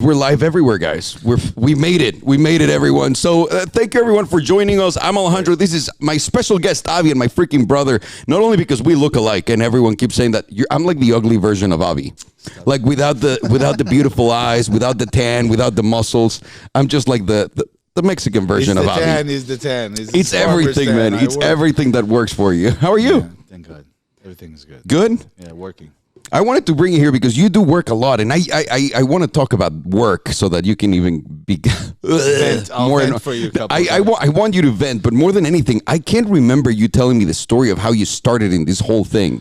we're live everywhere, guys. We made it. We made it, everyone. So thank you, everyone, for joining us. I'm Alejandro. This is my special guest, Avi, and my freaking brother. Not only because we look alike, and everyone keeps saying that I'm like the ugly version of Avi, like without the beautiful eyes, without the tan, without the muscles. I'm just like the Mexican version of Avi. The tan. It's everything, man. It's everything that works for you. How are you? Yeah, thank God. Everything is good. Good? Yeah, working. I wanted to bring you here because you do work a lot, and I want to talk about work so that you can even be I'll vent for you. I want you to vent, but more than anything, I can't remember you telling me the story of how you started in this whole thing.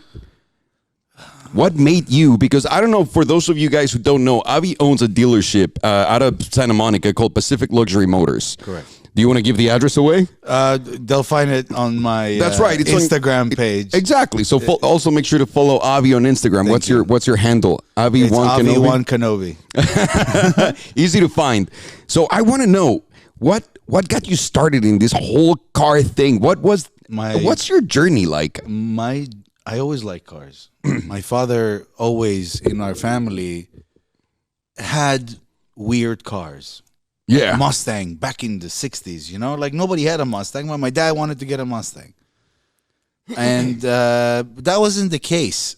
What made you? Because I don't know, for those of you guys who don't know, Avi owns a dealership out of Santa Monica called Pacific Luxury Motors. Correct. Do you want to give the address away? They'll find it on my That's right. It's Instagram page. Exactly. So also make sure to follow Avi on Instagram. What's your handle? Avi1 Kenobi. Easy to find. So I want to know what got you started in this whole car thing. What's your journey like? I always liked cars. My father always in our family had weird cars. Yeah. Mustang back in the 60s, you know? Like nobody had a Mustang, but my dad wanted to get a Mustang. And that wasn't the case.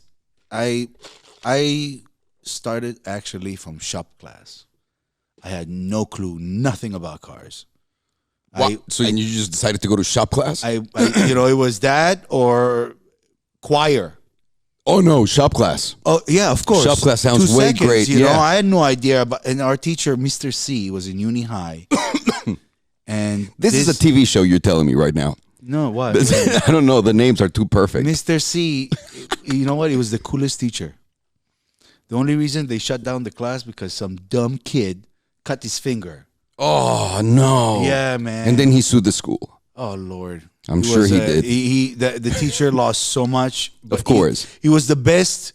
I started actually from shop class. I had no clue, nothing about cars. So you just decided to go to shop class? It was that or choir. Oh no, shop class. Oh yeah, of course. Shop class sounds way great. You know, I had no idea, and our teacher, Mr. C, was in uni high. And this is a TV show you're telling me right now. No, what? I don't know. The names are too perfect. Mr. C, you know what? He was the coolest teacher. The only reason they shut down the class because some dumb kid cut his finger. Oh no! Yeah, man. And then he sued the school. Oh Lord. I'm sure he did. The teacher lost so much. Of course. He was the best.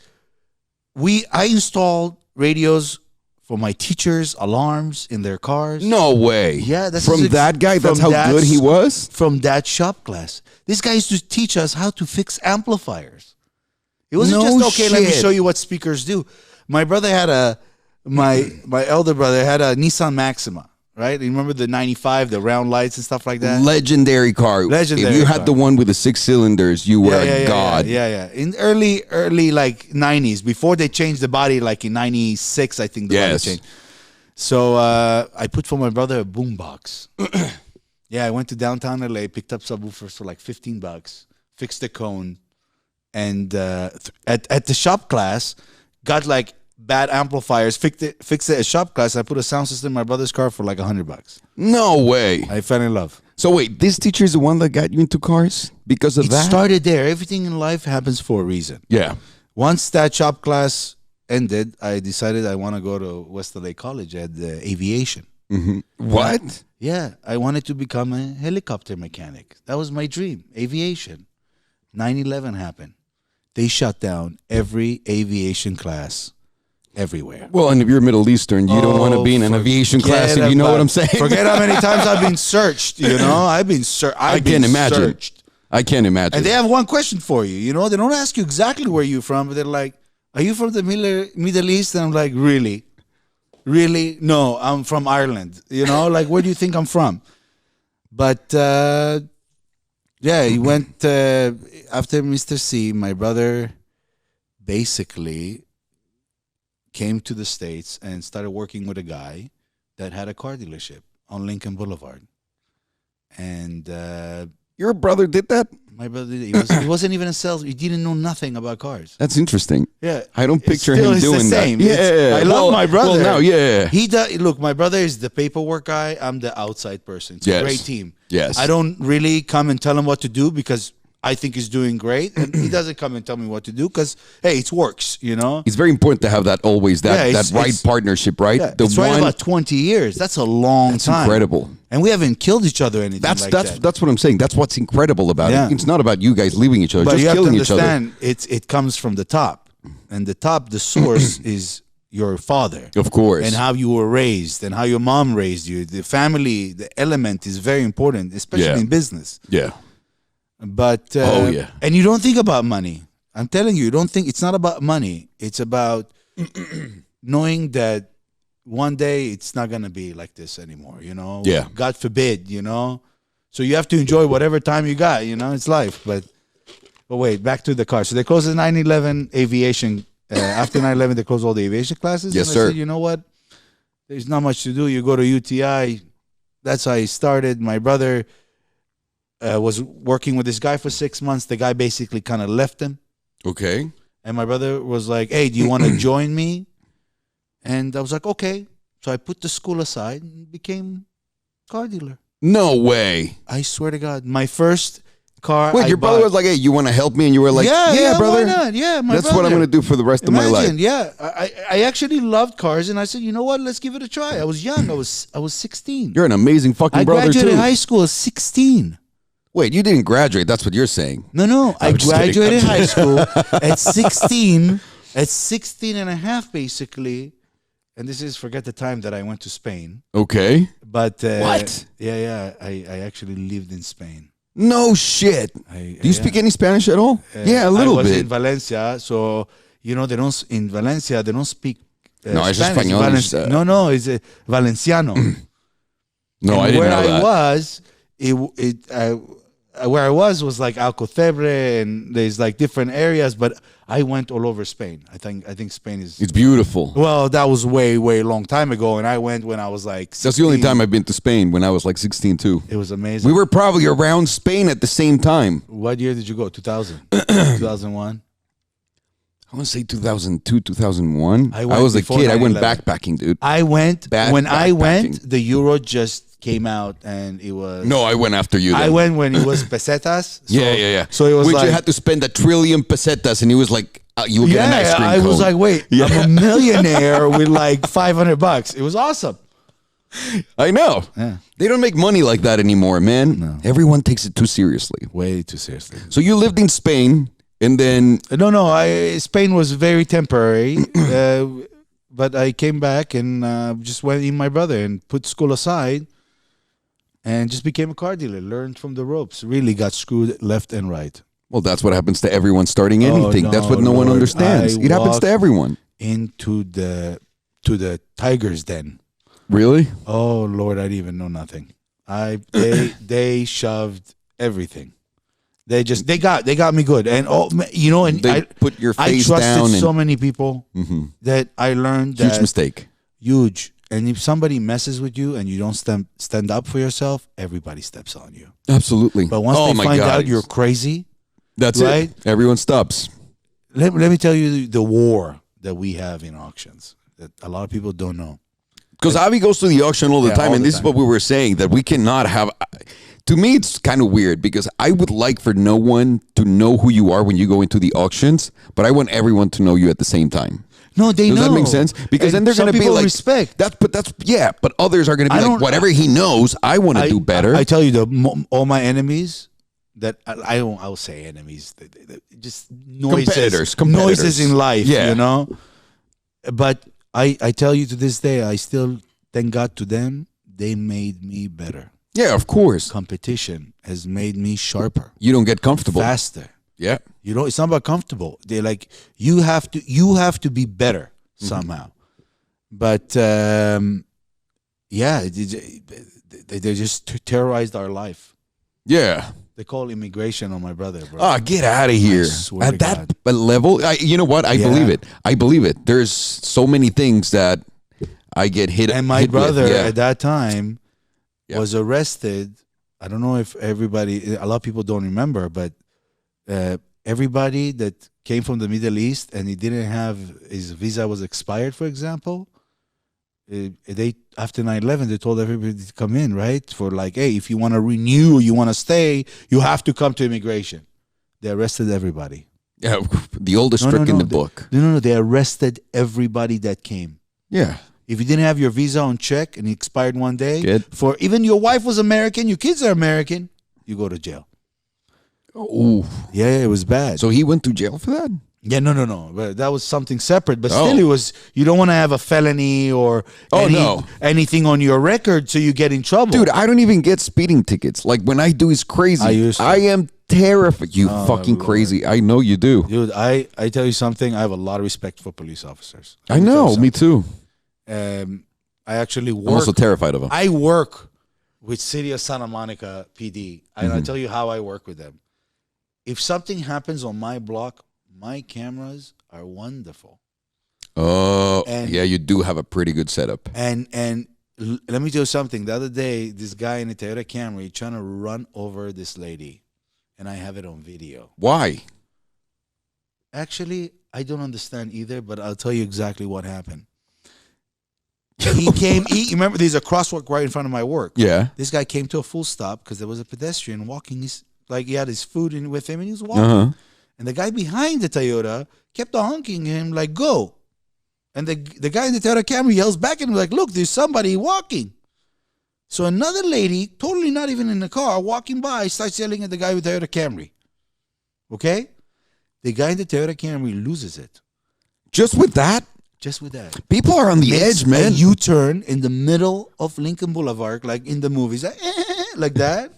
I installed radios for my teachers, alarms in their cars. No way. Yeah. From that guy? That's how good he was? From that shop class. This guy used to teach us how to fix amplifiers. It wasn't let me show you what speakers do. My brother had my elder brother had a Nissan Maxima. Right? You remember the 95, the round lights and stuff like that? Legendary car. If you had the one with the 6 cylinders, you were a god. Yeah. In early like 90s, before they changed the body, like in 96, I think the body changed. So I put for my brother a boombox. Yeah, I went to downtown LA, picked up subwoofers for like $15, fixed the cone, and at the shop class, got like bad amplifiers, fixed it at shop class. I put a sound system in my brother's car for like $100. No way. I fell in love. So wait, this teacher is the one that got you into cars because of that? It started there. Everything in life happens for a reason. Yeah. Once that shop class ended, I decided I want to go to West LA College at the Aviation. Mm-hmm. What? Yeah, I wanted to become a helicopter mechanic. That was my dream. Aviation. 9/11 happened. They shut down every aviation class everywhere. Well, and if you're Middle Eastern, you don't want to be in an aviation class, if you know what I'm saying. Forget how many times I've been searched, you know? I've been searched. I can't imagine. And they have one question for you, you know? They don't ask you exactly where you're from, but they're like, are you from the Middle East? And I'm like, really? Really? No, I'm from Ireland. You know, like, where do you think I'm from? But, he went, after Mr. C, my brother basically came to the States and started working with a guy that had a car dealership on Lincoln Boulevard. And your brother did that? My brother did. He wasn't even a salesman. He didn't know nothing about cars. That's interesting. Yeah. I don't picture him doing that. Yeah. I love my brother. Well, now, yeah. Look, my brother is the paperwork guy. I'm the outside person. It's a great team. Yes. I don't really come and tell him what to do because I think he's doing great, and he doesn't come and tell me what to do because, hey, it works, you know? It's very important to have that always, that right partnership, right? Yeah, it's right about 20 years. That's a long time. That's incredible. And we haven't killed each other or anything that's what I'm saying. That's what's incredible about it. It's not about you guys leaving each other, but just killing each other. But you have to understand, it comes from the top. And the top, the source is your father. Of course. And how you were raised and how your mom raised you. The family, the element is very important, especially in business. Yeah. But and you don't think about money. I'm telling you, you don't think it's not about money. It's about knowing that one day it's not gonna be like this anymore. Yeah. God forbid. So you have to enjoy whatever time you got. It's life. But wait, back to the car. So they closed the 9/11 aviation. After 9/11, they closed all the aviation classes. Yes, and I sir. said, you know what? There's not much to do. You go to UTI. That's how I started. My brother was working with this guy for 6 months. The guy basically kind of left him. Okay. And my brother was like, hey, do you want to join me? And I was like, okay. So I put the school aside and became car dealer. No way. I swear to God. My first car. Wait, your brother was like, hey, you want to help me? And you were like, yeah, brother. Why not? Yeah, my That's brother. what I'm going to do for the rest of my life. Yeah. I actually loved cars, and I said, you know what? Let's give it a try. I was young. I was 16. You're an amazing fucking I brother, too. graduated high school at 16. Wait, you didn't graduate. That's what you're saying. No. I I'm just kidding. graduated high school at 16. At 16 and a half, basically. And this is, forget the time that I went to Spain. Okay. But what? Yeah. I actually lived in Spain. No shit. Do you speak any Spanish at all? Yeah, a little bit. I was in Valencia, so in Valencia they don't speak. No, es Spanish. español. No, it's Valenciano. No, I didn't know that. Where I was like Alcocebre, and there's like different areas, but I went all over Spain. I think Spain is. It's beautiful. Well, that was way long time ago, and I went when I was like 16. That's the only time I've been to Spain, when I was like 16 too. It was amazing. We were probably around Spain at the same time. What year did you go? 2000, 2001. I want to say 2002, 2001. I was a kid. 9/11. I went backpacking, dude. I went when I backpacking. went. The euro just came out, and it was. No, I went after you. Then. I went when it was pesetas. So, Yeah. So it was Which like you had to spend 1 trillion pesetas, and he was like, you will get an ice cream I cone. was like, wait, I'm a millionaire with like $500. It was awesome. I know. Yeah. They don't make money like that anymore, man. No. Everyone takes it too seriously. Way too seriously. So you lived in Spain, and then No. Spain was very temporary, but I came back and just went in my brother and put school aside, and just became a car dealer. Learned from the ropes. Really got screwed left and right. well, that's what happens to everyone starting anything. no, That's what no one Lord. understands. It happens to everyone. Into the tiger's den. Really? Oh Lord, I didn't even know nothing. They shoved everything. They got me good, and and They put your I face trusted down. so many people that I learned Huge that mistake. huge. And if somebody messes with you and you don't stand up for yourself, everybody steps on you. Absolutely. But once they find out you're crazy, that's right? it. Everyone stops. let me tell you the war that we have in auctions that a lot of people don't know. Because Avi goes to the auction all the Yeah, time, all and the this is time. what we were saying, that we cannot have. To me, it's kind of weird because I would like for no one to know who you are when you go into the auctions, but I want everyone to know you at the same time. No, they know. Does that make sense? Because then they're going to be like respect. But others are going to be like, whatever he knows, I want to do better. I tell you, all my enemies that I will say enemies, they just noises, Competitors. noises in life, Yeah. you know. But I tell you, to this day, I still thank God to them. They made me better. Yeah, of course. Competition has made me sharper, You don't get comfortable. faster. Yeah. It's not about comfortable. They're like, you have to be better somehow. But they just terrorized our life. Yeah. They call immigration on my brother, bro. Ah, get out of here. swear At to that God. level, you know what? I Yeah. believe it. I believe it. There's so many things that I get hit. And my hit with. brother Yeah. at that time Yeah. was arrested. I don't know if a lot of people don't remember, but everybody that came from the Middle East and he didn't have his visa was expired, for example, they after 9/11 they told everybody to come in, right? For like, hey, if you want to renew, you want to stay, you have to come to immigration. They arrested everybody. Yeah, the oldest trick in the book. No, they arrested everybody that came. Yeah. If you didn't have your visa on check and it expired one day, Good. for even your wife was American, your kids are American, you go to jail. Oh. Yeah, it was bad. So he went to jail for that? Yeah, no. But that was something separate. But Oh. still, it was. You don't want to have a felony or anything on your record, so you get in trouble. Dude, I don't even get speeding tickets. Like when I do, it's crazy. I used to. I am terrified. You Oh, fucking Lord. crazy. I know you do. Dude, I tell you something. I have a lot of respect for police officers. I know. Me too. I actually work. I'm also terrified of them. I work with City of Santa Monica PD, and I'll tell you how I work with them. If something happens on my block, my cameras are wonderful. Oh, And- yeah, you do have a pretty good setup. And let me tell you something. The other day, this guy in a Toyota Camry trying to run over this lady, and I have it on video. Why? Actually, I don't understand either, but I'll tell you exactly what happened. He came. Remember, there's a crosswalk right in front of my work. Yeah. This guy came to a full stop because there was a pedestrian walking. He had his food in with him, and he was walking. Uh-huh. And the guy behind the Toyota kept honking him like, "Go!" And the guy in the Toyota Camry yells back at him like, "Look, there's somebody walking." So another lady, totally not even in the car, walking by, starts yelling at the guy with the Toyota Camry. Okay, the guy in the Toyota Camry loses it. Just with that? Just with that. People are on the Makes edge, man. a U-turn in the middle of Lincoln Boulevard, like in the movies, like that,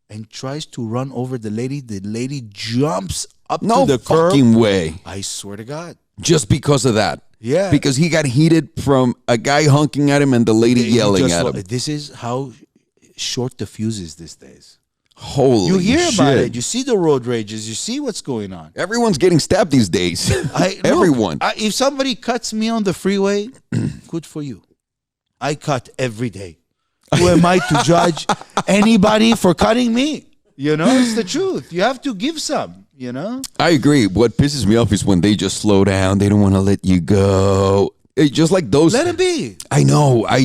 and tries to run over the lady. The lady jumps up No to the curb. fucking way. I swear to God. Just because of that. Yeah. Because he got heated from a guy honking at him and the lady yelling at him. This is how short the fuse is these days. Holy You hear shit. about it. You see the road rages. You see what's going on. Everyone's getting stabbed these days. Look, Everyone. if somebody cuts me on the freeway, good for you. I cut every day. Who am I to judge anybody for cutting me? You know, it's the truth. You have to give some, you know? I agree. What pisses me off is when they just slow down. They don't want to let you go. It's just like those. Let it be. I know. I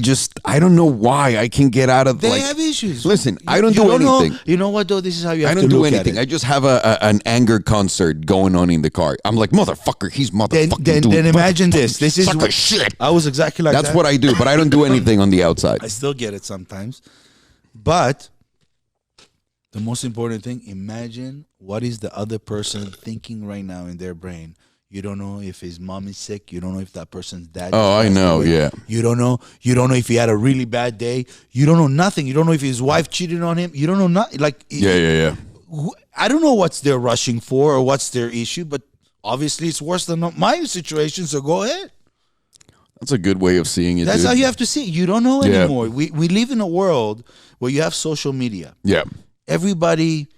don't know why I can get out of They like. have issues. Listen, I don't do anything. Know, you know what, though? This is how you have I to don't do look anything. at I it. just have an anger concert going on in the car. I'm like, motherfucker, he's motherfucking doing Then imagine this. This is sucker shit. I was exactly like that. That's what I do, but I don't do anything on the outside. I still get it sometimes. But the most important thing, imagine what is the other person thinking right now in their brain. You don't know if his mom is sick. You don't know if that person's dad. Oh, I know, yeah. You don't know. You don't know if he had a really bad day. You don't know nothing. You don't know if his wife cheated on him. You don't know nothing. Like, Yeah. I don't know what's they're rushing for or what's their issue, but obviously it's worse than my situation. So go ahead. That's a good way of seeing it. That's dude. how you have to see it. You don't know Yeah. anymore. We live in a world where you have social media. Yeah. Everybody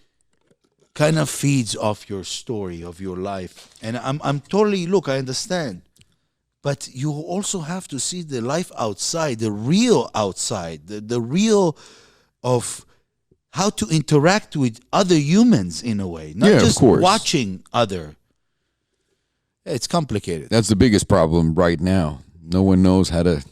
kind of feeds off your story of your life, and I'm totally, look, I understand, but you also have to see the life outside, the real outside, the real of how to interact with other humans in a way, not Yeah, of just course. watching other. It's complicated. That's the biggest problem right now. No one knows how to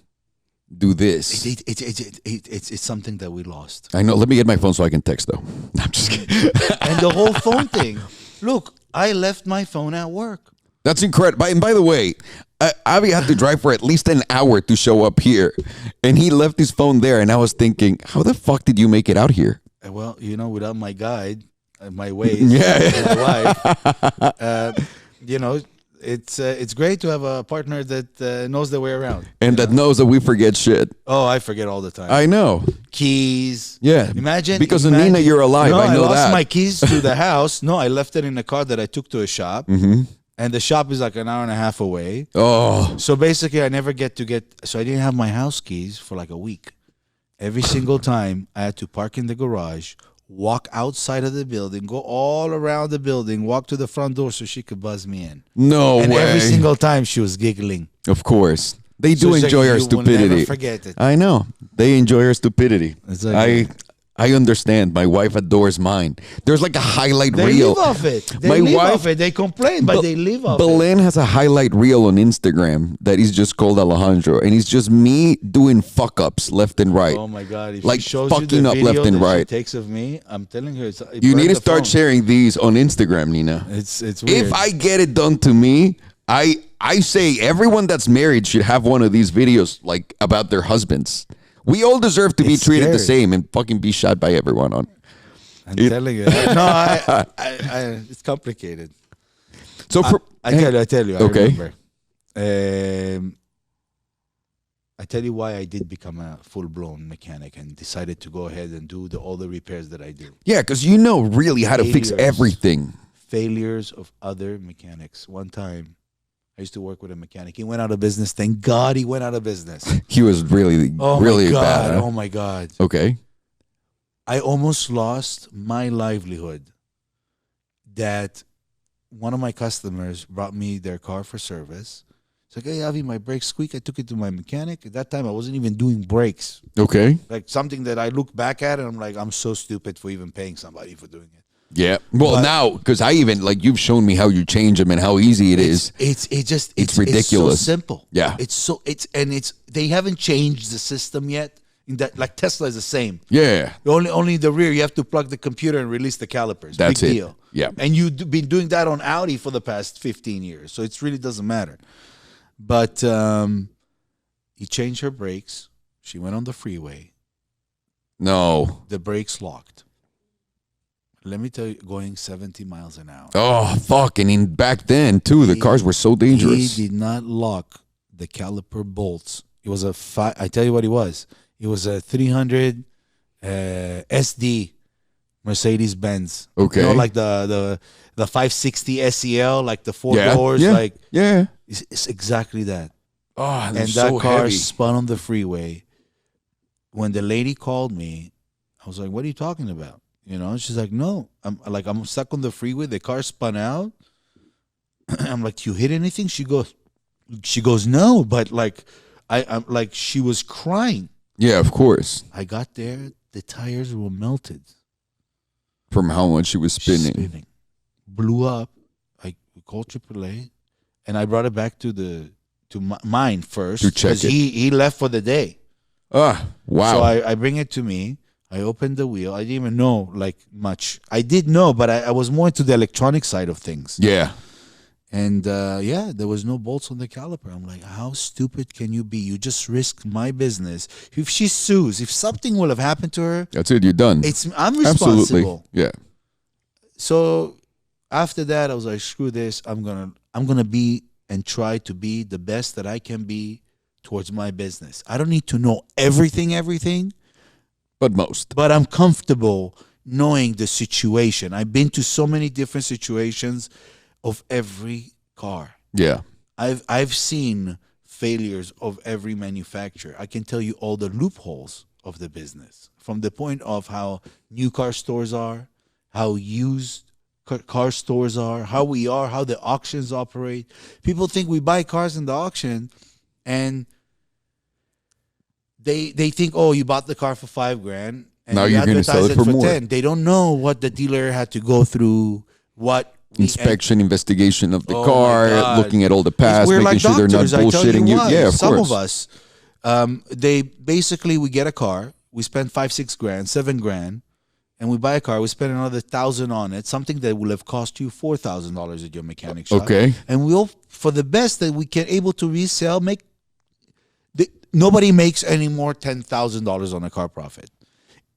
do this. It's something that we lost. I know. Let me get my phone so I can text, though. I'm just kidding. And the whole phone thing. Look, I left my phone at work. That's incredible. And by the way, Avi had to drive for at least an hour to show up here. And he left his phone there. And I was thinking, how the fuck did you make it out here? Well, you know, without my guide, my ways, Yeah. my wife, you know, it's great to have a partner that knows the way around. And that knows that we forget shit. Oh, I forget all the time. I know. Keys. Yeah. Imagine. Because of Nina, you're alive. No, I know lost that. my keys to the house. No, I left it in a car that I took to a shop. Mm-hmm. And the shop is like an hour and a half away. Oh. So basically, I never so I didn't have my house keys for like a week. Every single time, I had to park in the garage, walk outside of the building, go all around the building, walk to the front door so she could buzz me in. No And way. every single time, she was giggling. Of course. They do So it's enjoy like, our you will stupidity. never forget it. I know. They enjoy our stupidity. It's like- I understand. My wife adores mine. There's like a highlight They reel. live off it. They My live wife- off it. They complain, but they live off it. Belen has a highlight reel on Instagram that is just called Alejandro. And it's just me doing fuck ups left and right. Oh my God! If Like she shows you fucking the up video left and that she right. takes of me, I'm telling her, You need to start sharing these on Instagram, Nina. It's weird. If I get it done to me, I say everyone that's married should have one of these videos like about their husbands. We all deserve to be It's treated the scary. same and fucking be shot by everyone on. I'm telling you. No, I, it's complicated. So for I tell you. I Okay. remember. I tell you why I did become a full-blown mechanic and decided to go ahead and do all the repairs that I do. yeah, because you know really how to fix Failures. everything. Failures of other mechanics. One time, I used to work with a mechanic. He went out of business. Thank God he went out of business. He was really really bad. Huh? Oh my God. Okay. I almost lost my livelihood. That one of my customers brought me their car for service. It's like, hey, Avi, my brakes squeak. I took it to my mechanic. At that time, I wasn't even doing brakes. Okay. Like something that I look back at and I'm like, I'm so stupid for even paying somebody for doing it. Yeah. Well, now, because I even, like, you've shown me how you change them and how easy it is. It's ridiculous. It's so simple. Yeah. They haven't changed the system yet. In that, like Tesla is the same. Yeah. Only in the rear, you have to plug the computer and release the calipers. That's Big it. deal. Yeah. And you've been doing that on Audi for the past 15 years. So it really doesn't matter. But he changed her brakes. She went on the freeway. No. The brakes locked. Let me tell you, going 70 miles an hour. Oh, fuck. And back then, too, the cars were so dangerous. He did not lock the caliper bolts. It was I tell you what it was. It was a 300 SD Mercedes-Benz. Okay. You know, like the 560 SEL, like the four doors. Yeah. Like, yeah. It's exactly that. Oh, and that so car heavy. spun on the freeway. When the lady called me, I was like, what are you talking about? You know, she's like, no. I'm stuck on the freeway. The car spun out. I'm like, you hit anything? She goes, no. But like, I'm like, she was crying. Yeah, of course. I got there. The tires were melted. From how much she was spinning. Blew up. I called AAA. And I brought it back to mine first. To check it. Because he left for the day. Ah, wow. So I bring it to me. I opened the wheel. I didn't even know like much. I did know, but I was more into the electronic side of things. Yeah. And there was no bolts on the caliper. I'm like, how stupid can you be? You just risked my business. If she sues, if something will have happened to her, that's it. You're done. I'm responsible. Absolutely. Yeah. So after that, I was like, screw this. I'm gonna be and try to be the best that I can be towards my business. I don't need to know everything. But I'm comfortable knowing the situation. I've been to so many different situations of every car. Yeah. I've seen failures of every manufacturer. I can tell you all the loopholes of the business, from the point of how new car stores are, how used car stores are, how the auctions operate. People think we buy cars in the auction and they think, oh, you bought the car for $5,000 and now you you're going to sell it for more. 10. They don't know what the dealer had to go through, what inspection, investigation of the car, looking at all the past, we're making like sure doctors, they're not bullshitting you. Yeah, of some course. of us, we get a car, we spend $5,000, $6,000, $7,000, and we buy a car, we spend another $1,000 on it, something that will have cost you $4,000 at your mechanic shop. Okay. And we'll, for the best that we can able to resell, nobody makes any more $10,000 on a car profit.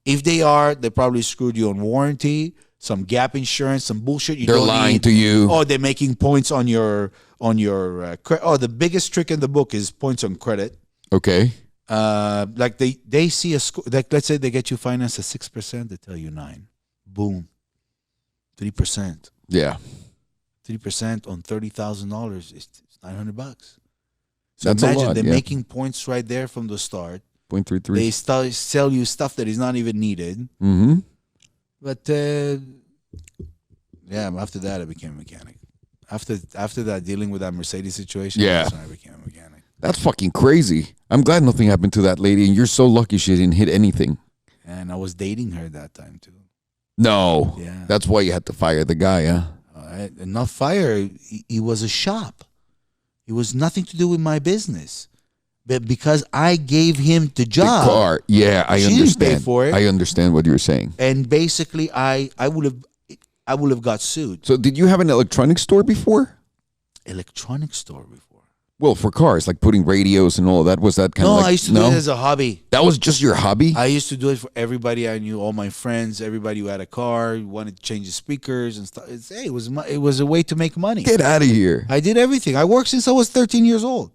If they are, they probably screwed you on warranty, some gap insurance, some bullshit. They're lying to you. Oh, they're making points on your credit. The biggest trick in the book is points on credit. Okay. Like they see a score. Like let's say they get you financed at 6%, they tell you 9. Boom. 3%. Yeah. 3% on $30,000 is $900. So that's imagine a lot, they're making points right there from the start. 0.33. They sell you stuff that is not even needed. Mm-hmm. But after that I became a mechanic. After that, dealing with that Mercedes situation, that's when I became a mechanic. That's fucking crazy. I'm glad nothing happened to that lady, and you're so lucky she didn't hit anything. And I was dating her that time too. No. Yeah. That's why you had to fire the guy, huh? Not fire. He was a shop. It was nothing to do with my business. But because I gave him the job. The car. Yeah, I understand. Didn't pay for it. I understand what you're saying. And basically I would have got sued. So did you have an electronics store before? Electronics store before. Well, for cars, like putting radios and all that. Was that kind of like... I used to do it as a hobby. That was just your hobby? I used to do it for everybody I knew, all my friends, everybody who had a car, wanted to change the speakers and stuff. It was a way to make money. Get out of here. I did everything. I worked since I was 13 years old.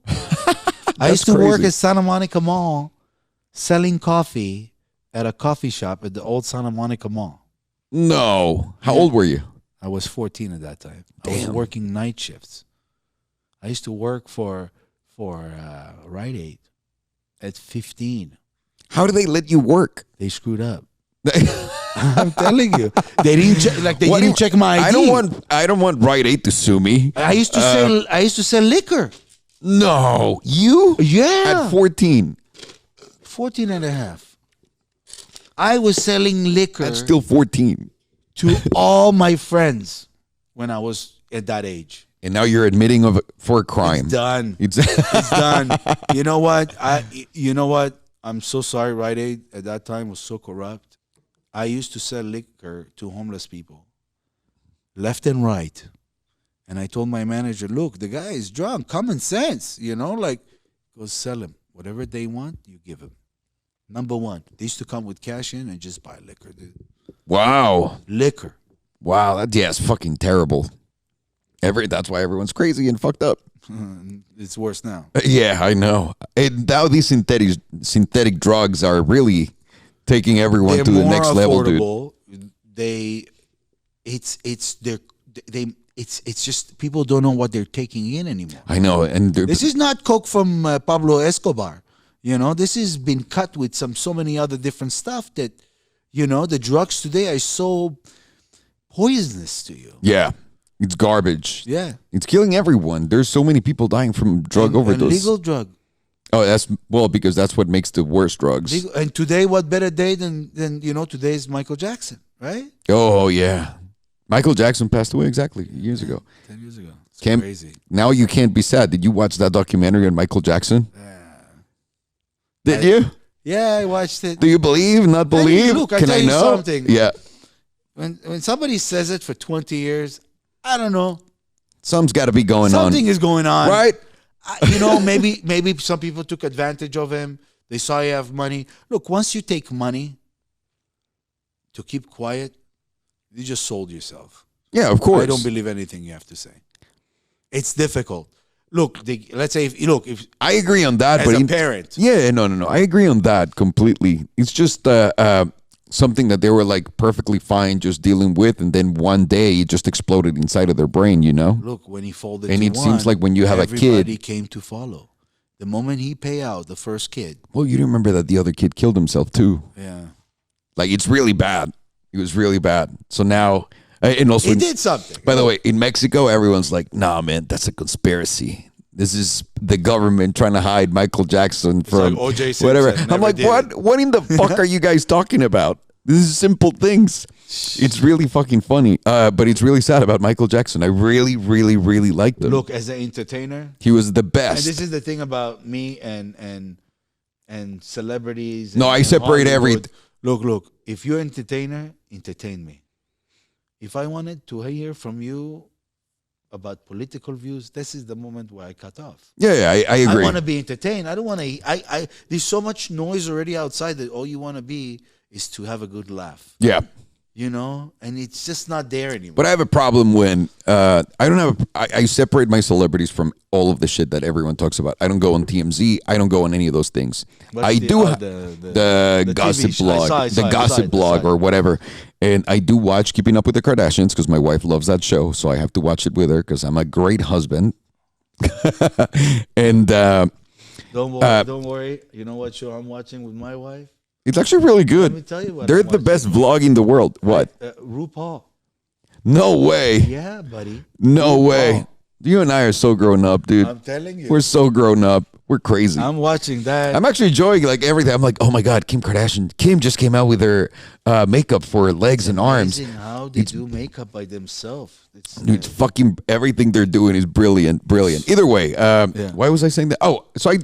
I used to work at Santa Monica Mall selling coffee at a coffee shop at the old Santa Monica Mall. No. How old were you? I was 14 at that time. Damn. I was working night shifts. I used to work for Rite Aid at 15. How do they let you work? They screwed up. I'm telling you, they didn't check my ID. I don't want Rite Aid to sue me. I used to sell liquor. No, you? Yeah. At 14. 14 and a half. I was selling liquor. That's still 14. To all my friends when I was at that age. And now you're admitting for a crime. It's done. It's done. You know what? I'm so sorry. Rite Aid at that time was so corrupt. I used to sell liquor to homeless people, left and right. And I told my manager, look, the guy is drunk. Common sense, go sell him. Whatever they want, you give him. Number one, they used to come with cash in and just buy liquor, dude. Wow. Liquor. Wow. It's fucking terrible. That's why everyone's crazy and fucked up. It's worse now. Yeah, I know. And now these synthetic drugs are really taking everyone to the next level, dude. It's just people don't know what they're taking in anymore. I know, and this is not coke from Pablo Escobar. This has been cut with so many other different stuff that, the drugs today are so poisonous to you. Yeah. It's garbage. Yeah. It's killing everyone. There's so many people dying from drug overdose. Legal drug. Oh, because that's what makes the worst drugs. And today, what better day than today's Michael Jackson, right? Oh, yeah. Michael Jackson passed away exactly years ago. 10 years ago. It's crazy. Now you can't be sad. Did you watch that documentary on Michael Jackson? Did you? Yeah, I watched it. Do you believe, not believe? Look, I tell you something. Yeah. When somebody says it for 20 years, I don't know. Something's got to be going on. Something is going on. Right? Maybe some people took advantage of him. They saw you have money. Look, once you take money to keep quiet, you just sold yourself. Yeah, of course. I don't believe anything you have to say. It's difficult. Look, let's say if I agree on that, as but a parent. Yeah, no. I agree on that completely. It's just something that they were like perfectly fine just dealing with, and then one day it just exploded inside of their brain, Look, when he folded and to it one, seems like when you have a kid, everybody came to follow. The moment he pay out the first kid. Well, you remember that the other kid killed himself too. Yeah. Like, it's really bad. It was really bad. So now, and also he did something. By the way, in Mexico, everyone's like, "Nah, man, that's a conspiracy. This is the government trying to hide Michael Jackson from like O.J. Simpson, whatever." I'm like, "What? It. What in the fuck are you guys talking about? This is simple things." It's really fucking funny, but it's really sad about Michael Jackson. I really, really, really liked him. Look, as an entertainer, he was the best. And this is the thing about me and celebrities. No, I separate every. Look. If you're an entertainer, entertain me. If I wanted to hear from you about political views, this is the moment where I cut off. Yeah, I agree. I want to be entertained. I don't want to. There's so much noise already outside that all you want to be is to have a good laugh. Yeah. And it's just not there anymore. But I have a problem when I separate my celebrities from all of the shit that everyone talks about. I don't go on TMZ. I don't go on any of those things. I do the gossip blog, the gossip blog or whatever. And I do watch Keeping Up with the Kardashians because my wife loves that show. So I have to watch it with her because I'm a great husband. And don't worry. You know what show I'm watching with my wife? It's actually really good. Let me tell you what. They're the best vlog in the world. What? RuPaul. No way. Yeah, buddy. No RuPaul. way. You and I are so grown up, dude. I'm telling you. We're so grown up. We're crazy. I'm watching that. I'm actually enjoying like everything. I'm like, oh my God, Kim just came out with her makeup for legs and arms. How they do makeup by themselves. It's fucking everything they're doing is brilliant. Either way, why was I saying that? Oh, so I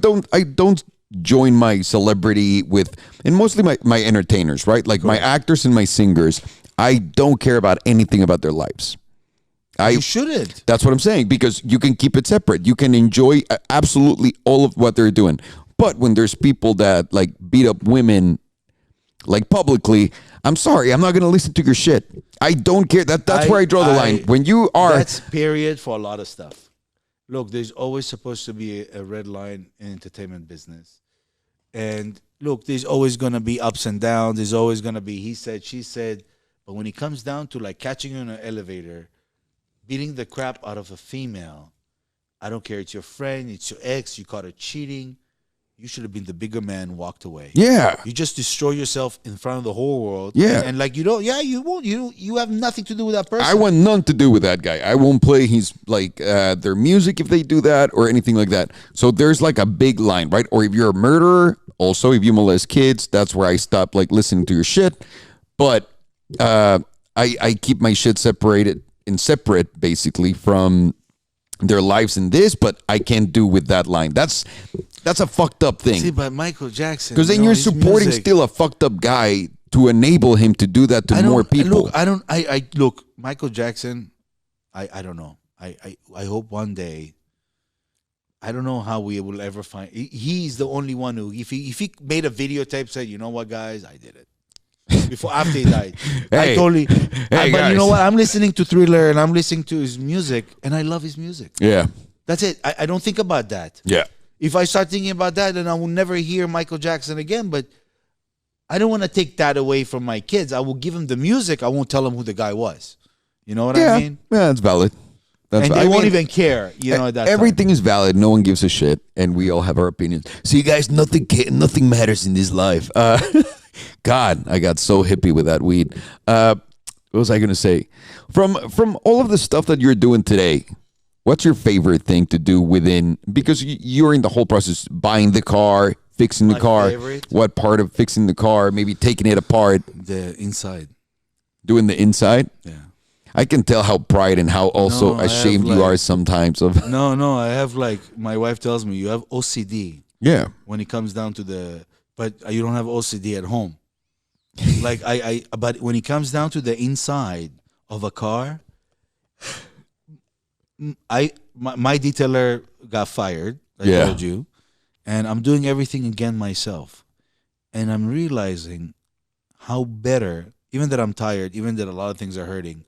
don't join my celebrity with, and mostly my entertainers, right? Like my actors and my singers. I don't care about anything about their lives. You shouldn't. That's what I'm saying, because you can keep it separate. You can enjoy absolutely all of what they're doing. But when there's people that like beat up women like publicly, I'm sorry, I'm not going to listen to your shit. I don't care. That's where I draw the line. When you are... That's period for a lot of stuff. Look, there's always supposed to be a red line in entertainment business. And look, there's always going to be ups and downs. There's always going to be he said, she said. But when it comes down to like catching you in an elevator, beating the crap out of a female, I don't care. It's your friend. It's your ex. You caught her cheating. You should have been the bigger man, walked away. Yeah. You just destroy yourself in front of the whole world. Yeah. And like, you don't, you won't, you have nothing to do with that person. I want none to do with that guy. I won't play his, like, their music if they do that or anything like that. So there's like a big line, right? Or if you're a murderer, also, if you molest kids, that's where I stop, like, listening to your shit. But I keep my shit separate, basically, from their lives in this, but I can't do with that line. That's a fucked up thing. See, but Michael Jackson, because then you're supporting music, still a fucked up guy to enable him to do that to more people. Look, Michael Jackson, I don't know. I hope one day, I don't know how we will ever find. He's the only one who, if he made a videotape, said, you know what, guys, I did it. After he died, I totally. But you know what? I'm listening to Thriller and I'm listening to his music, and I love his music. Yeah, that's it. I don't think about that. Yeah. If I start thinking about that, then I will never hear Michael Jackson again. But I don't want to take that away from my kids. I will give them the music. I won't tell them who the guy was. You know what I mean? Yeah, that's valid. And they won't even care. You know, at that everything time. is valid. No one gives a shit, and we all have our opinions. See, guys, nothing matters in this life. God, I got so hippie with that weed. What was I going to say? From all of the stuff that you're doing today, what's your favorite thing to do within? Because you're in the whole process, buying the car, fixing the car. Favorite? What part of fixing the car? Maybe taking it apart. The inside. Doing the inside? Yeah. I can tell how pride and how also ashamed you are sometimes of. No, I have my wife tells me you have OCD. Yeah. When it comes down to but you don't have OCD at home. Like but when it comes down to the inside of a car, my detailer got fired. I told you, and I'm doing everything again myself, and I'm realizing how better, even that I'm tired, even that a lot of things are hurting,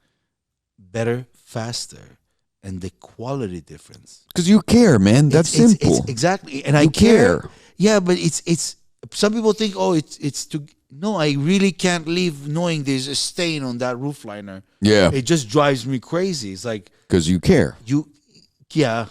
better, faster, and the quality difference. Because you care, man. That's simple. It's exactly, and I care. Yeah, but it's. Some people think, oh, it's too. No, I really can't leave knowing there's a stain on that roof liner. Yeah, it just drives me crazy. It's like because you care. Yeah,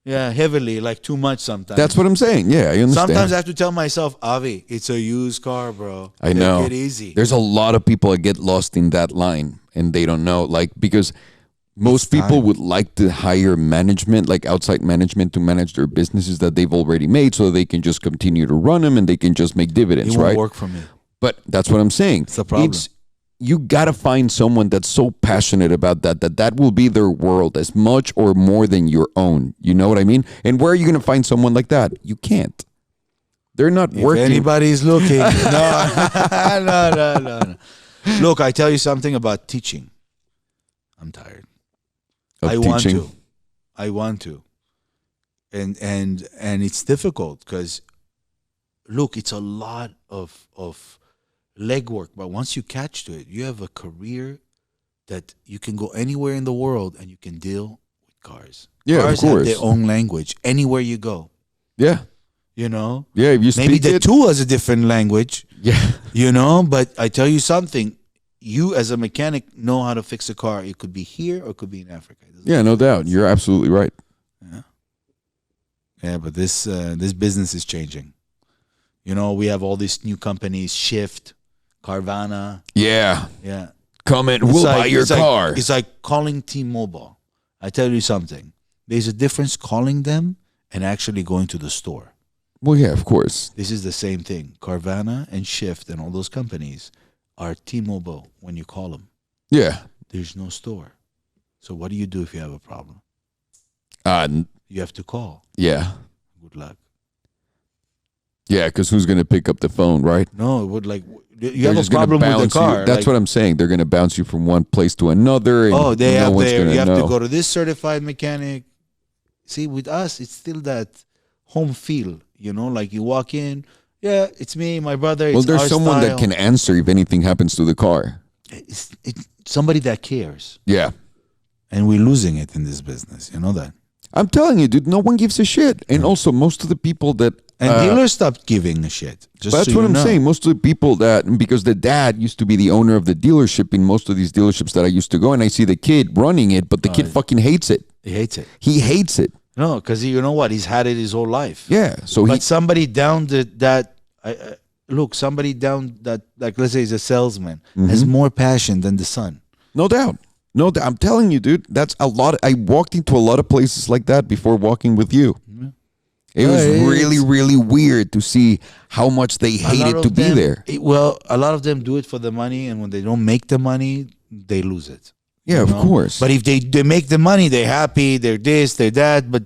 heavily, like too much sometimes. That's what I'm saying. Yeah, I understand. Sometimes I have to tell myself, Avi, it's a used car, bro. I know. Take it easy. There's a lot of people that get lost in that line, and they don't know, like, because most people would like to hire management, like outside management, to manage their businesses that they've already made, so they can just continue to run them and they can just make dividends, it won't right? Work for me. But that's what I'm saying. It's the problem. You gotta find someone that's so passionate about that will be their world as much or more than your own. You know what I mean? And where are you gonna find someone like that? You can't. They're not working. If anybody's looking, no. Look, I tell you something about teaching. I'm tired. I want to, and it's difficult because, look, it's a lot of legwork, but once you catch to it, you have a career that you can go anywhere in the world and you can deal with cars. Yeah, cars of course. have their own language anywhere you go. Yeah, you know. Yeah, if you speak maybe the tool has a different language. Yeah, you know. But I tell you something. You as a mechanic know how to fix a car. It could be here or it could be in Africa. Yeah, no doubt. You're absolutely right. Yeah, but this business is changing. You know, we have all these new companies, Shift, Carvana. Yeah. Come in, we'll buy your car. It's like calling T-Mobile. I tell you something. There's a difference calling them and actually going to the store. Well, yeah, of course. This is the same thing. Carvana and Shift and all those companies are T-Mobile when you call them. Yeah. There's no store. So what do you do if you have a problem? You have to call. Yeah. Good luck. Yeah, because who's going to pick up the phone, right? No, it would you have a problem with the car. That's what I'm saying. They're going to bounce you from one place to another. And they have you have to go to this certified mechanic. See, with us, it's still that home feel. You know, like you walk in, yeah, it's me, my brother. Well, it's there's our someone style. that can answer if anything happens to the car. It's somebody that cares. Yeah. And we're losing it in this business. You know that? I'm telling you, dude, no one gives a shit. And also, most of the people that... And dealers stopped giving a shit. That's what I'm saying. Most of the people that... Because the dad used to be the owner of the dealership in most of these dealerships that I used to go, and I see the kid running it, but the kid fucking hates it. He hates it. He hates it. No, because you know what? He's had it his whole life. Yeah. So But somebody down look, somebody down that, like, let's say he's a salesman, has more passion than the son. no doubt. No doubt. I'm telling you, dude, that's a lot. I walked into a lot of places like that before walking with you. It was really, really weird to see how much they hated to be there. Well, a lot of them do it for the money, and when they don't make the money, they lose it. Yeah, of course. But if they make the money, they're happy, they're this, they're that, but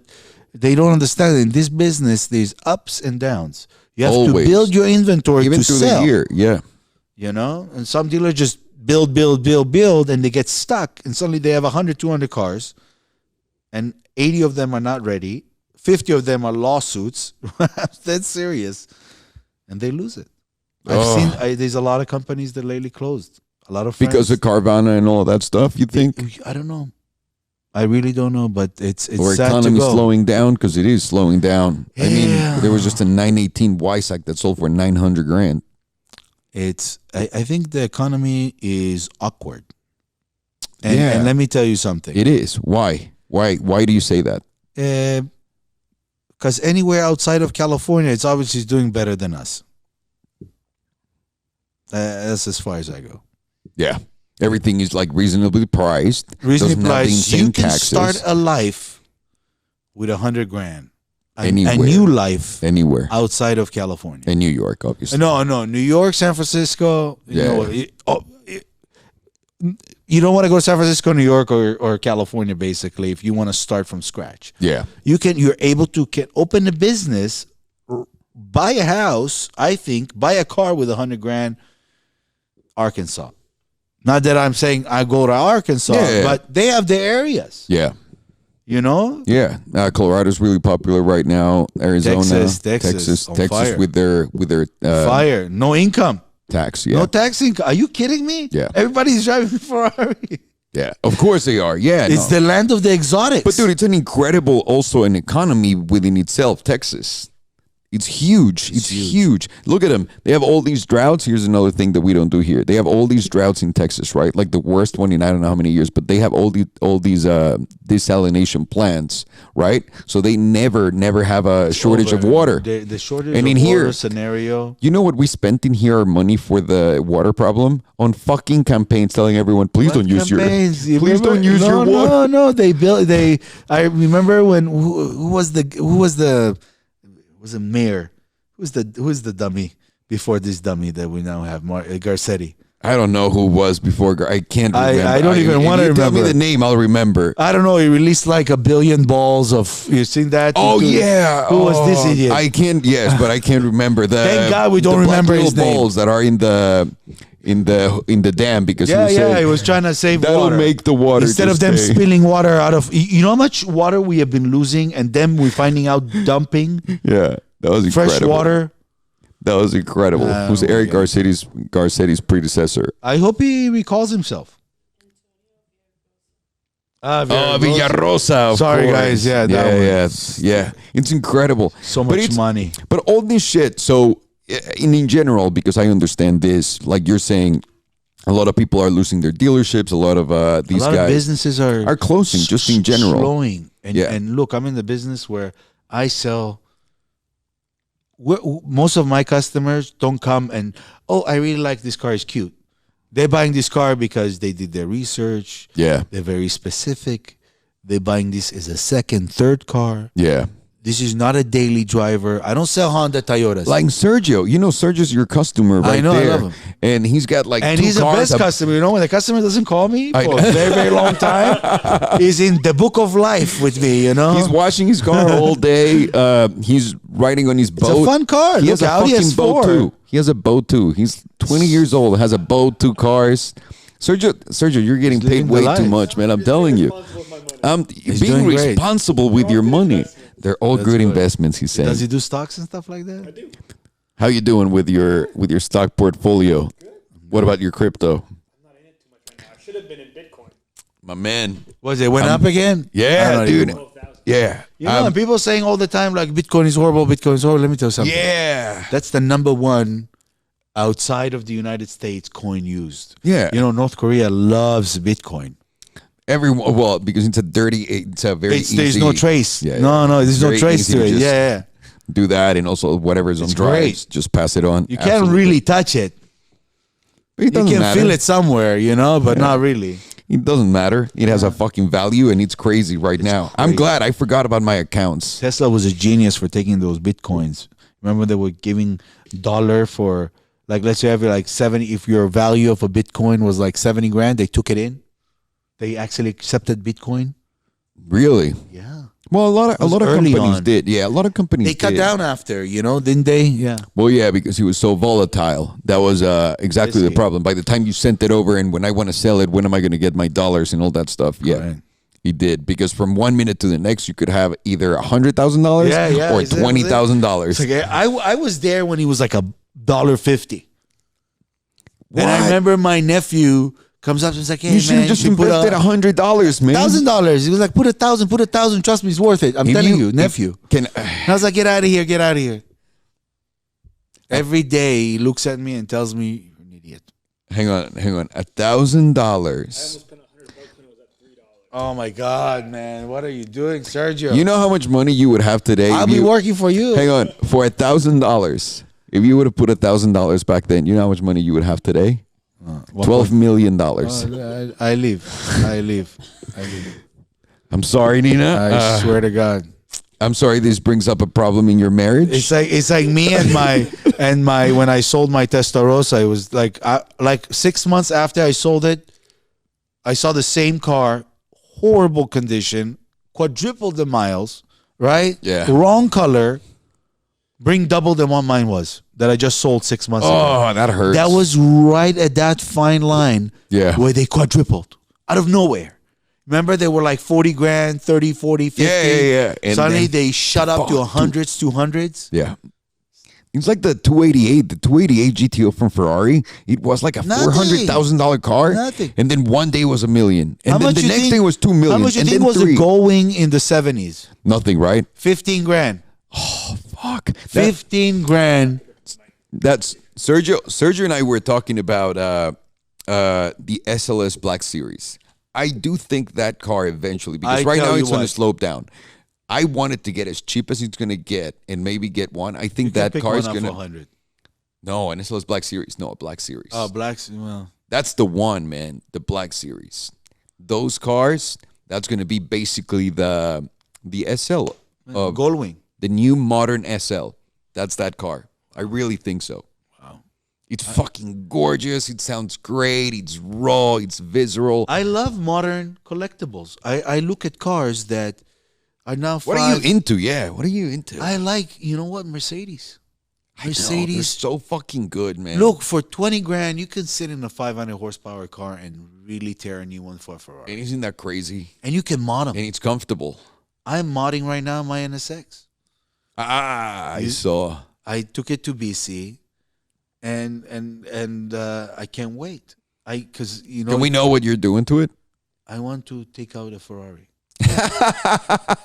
they don't understand that in this business, there's ups and downs. You have to build your inventory even to through sell. the year. Yeah. You know? And some dealers just build, and they get stuck, and suddenly they have 100, 200 cars, and 80 of them are not ready. 50 of them are lawsuits. That's serious. And they lose it. I've seen, there's a lot of companies that lately closed. A lot of friends. Because of Carvana and all that stuff, you think? I don't know. I really don't know, but it's or sad economy to go. slowing down, because it is slowing down. Yeah. I mean, there was just a 918 Weissach that sold for 900 grand. I think the economy is awkward. And let me tell you something. It is. Why? Why do you say that? Because anywhere outside of California, it's obviously doing better than us. That's as far as I go. Yeah. Everything is like reasonably priced. Reasonably priced. You can taxes. start a life with 100 grand. Anywhere. A new life. Anywhere. Outside of California. In New York, obviously. No. New York, San Francisco. Yeah. You don't want to go to San Francisco, New York, or California, basically, if you want to start from scratch. Yeah. You're able to open a business, buy a house, I think, buy a car with 100 grand, Arkansas. Not that I'm saying I go to Arkansas, but they have their areas. Yeah. You know? Yeah. Colorado's really popular right now. Arizona, Texas fire. with their fire. No income. Tax, yeah. No tax income. Are you kidding me? Yeah. Everybody's driving Ferrari. Yeah, of course they are. Yeah, it's the land of the exotics. But dude, it's an incredible also an economy within itself. Texas, it's huge. It's huge. Look at them. They have all these droughts. Here's another thing that we don't do here. They have all these droughts in Texas, right? Like the worst one in I don't know how many years. But they have all these desalination plants, right? So they never have a shortage of water. The shortage and of in water here, scenario. You know what we spent in here our money for the water problem on fucking campaigns telling everyone, please don't use your water. No. I remember when who was the mayor? Who's the dummy before this dummy that we now have? Garcetti. I don't know who was before. I can't remember. I don't even want to remember. Tell me the name, I'll remember. I don't know. He released like 1 billion balls of. You seen that? Yeah. Who was this idiot? I can't. Yes, but I can't remember the. Thank God we don't remember his name. Balls that are in the dam because he was trying to save that'll water. make the water instead of them spilling water out of. You know how much water we have been losing, and then we're finding out dumping. Yeah, that was incredible. Fresh water. That was incredible. Who's Eric Garcetti's predecessor? I hope he recalls himself. Villarosa. Sorry, guys. Yeah, yeah. It's incredible. So much money. But all this shit. So, in general, because I understand this, like you're saying, a lot of people are losing their dealerships. A lot of these guys, businesses are closing. Just in general, slowing. And look, I'm in the business where I sell. Most of my customers don't come and, I really like this car, it's cute. They're buying this car because they did their research. Yeah. They're very specific. They're buying this as a second, third car. Yeah. This is not a daily driver. I don't sell Honda Toyotas. Like Sergio. You know, Sergio's your customer right there. I love him. And he's got like and 2 he's cars. The best customer. You know, when the customer doesn't call me for a very, very long time, he's in the book of life with me, you know? He's washing his car all day. He's riding on his boat. It's a fun car. He has a fucking boat too. He has a boat too. He's 20 years old, has a boat, 2 cars. Sergio, you're getting paid way too much, man. I'm telling you. Being responsible with your money. They're all good investments, he's saying. Does he do stocks and stuff like that? I do. How you doing with your stock portfolio? Good. What about your crypto? I'm not in it too much right now. I should have been in Bitcoin. My man. Was it went up again? Yeah, dude. 12,000. Yeah. You know, and people saying all the time like Bitcoin is horrible, Bitcoin is horrible. Let me tell you something. Yeah. That's the #1 outside of the United States coin used. Yeah. You know, North Korea loves Bitcoin. Everyone, well, because it's a very easy. There's no trace. Yeah, no, there's no very trace easy to to it. just Yeah. do that, and also whatever's on drives, just pass it on. You can't really touch it. It You doesn't can matter. feel it somewhere, but not really. It doesn't matter. It has a fucking value, and it's crazy right now. crazy. I'm glad I forgot about my accounts. Tesla was a genius for taking those Bitcoins. Remember they were giving dollar for, like, let's say every like 70, if your value of a Bitcoin was like 70 grand, they took it in. They actually accepted Bitcoin. Really? Yeah. Well, a lot of early companies on. did. Yeah, a lot of companies They cut did. down after, didn't they? Yeah. Well, yeah, because he was so volatile. That was exactly the Risky. problem. By the time you sent it over, and when I want to sell it, when am I going to get my dollars and all that stuff? Yeah, Right. he did. Because from 1 minute to the next, you could have either $100,000 Yeah, or is that- $20,000. It's like, I was there when he was like $1.50. And I What? remember my nephew comes up and is like, hey, You should man, have just you put invested $100, man. $1,000. He was like, put $1,000. Trust me, it's worth it. I'm If telling you- you, nephew. Can And I was like, get out of here. Every day he looks at me and tells me, you're an idiot. hang on, $1,000. almost spent $100 when it was at $3. Oh my God, man. What are you doing, Sergio? You know how much money you would have today? I'll if be you- working for you. Hang on, for $1,000. If you would have put $1,000 back then, you know how much money you would have today? $12 million. I leave. I'm sorry, Nina. I swear to God. I'm sorry. This brings up a problem in your marriage. It's like me and my when I sold my Testarossa, it was like 6 months after I sold it, I saw the same car, horrible condition, quadrupled the miles, right? Yeah. Wrong color, bring double than what mine was that I just sold 6 months ago. Oh, that hurts. That was right at that fine line where they quadrupled out of nowhere. Remember, they were like 40 grand, 30, 40, 50. Yeah. And Suddenly then- they shut up to 100s, 200s. Yeah. It's like the 288 GTO from Ferrari. It was like a Nothing. $400,000 car. Nothing. And then one day was $1 million. And How then much the you next think- day was $2 million. How much you and think then was three. it going in the 70s? Nothing, right? 15 grand. Fuck. 15 grand. That's Sergio and I were talking about the SLS Black Series. I do think that car eventually, because I right tell now you it's on a what. slope down. I want it to get as cheap as it's going to get and maybe get one. I think You can that pick car one is up going for to... 100. No, an SLS Black Series. No, a Black Series. Oh, blacks. Well, That's the one, man. The Black Series. Those cars, that's going to be basically the SL of Goldwing. the new modern SL. That's that car. I really think so. Wow. It's fucking gorgeous. It sounds great. It's raw. It's visceral. I love modern collectibles. I look at cars that are now What are you into? Yeah. What are you into? I like, you know what, Mercedes. I know, they're Mercedes. so fucking good, man. Look, for 20 grand, you can sit in a 500 horsepower car and really tear a new one for a Ferrari. And isn't that crazy? And you can mod them. And it's comfortable. I'm modding right now my NSX. I saw. I took it to BC, and I can't wait. Because Can we know what you're doing to it? I want to take out a Ferrari.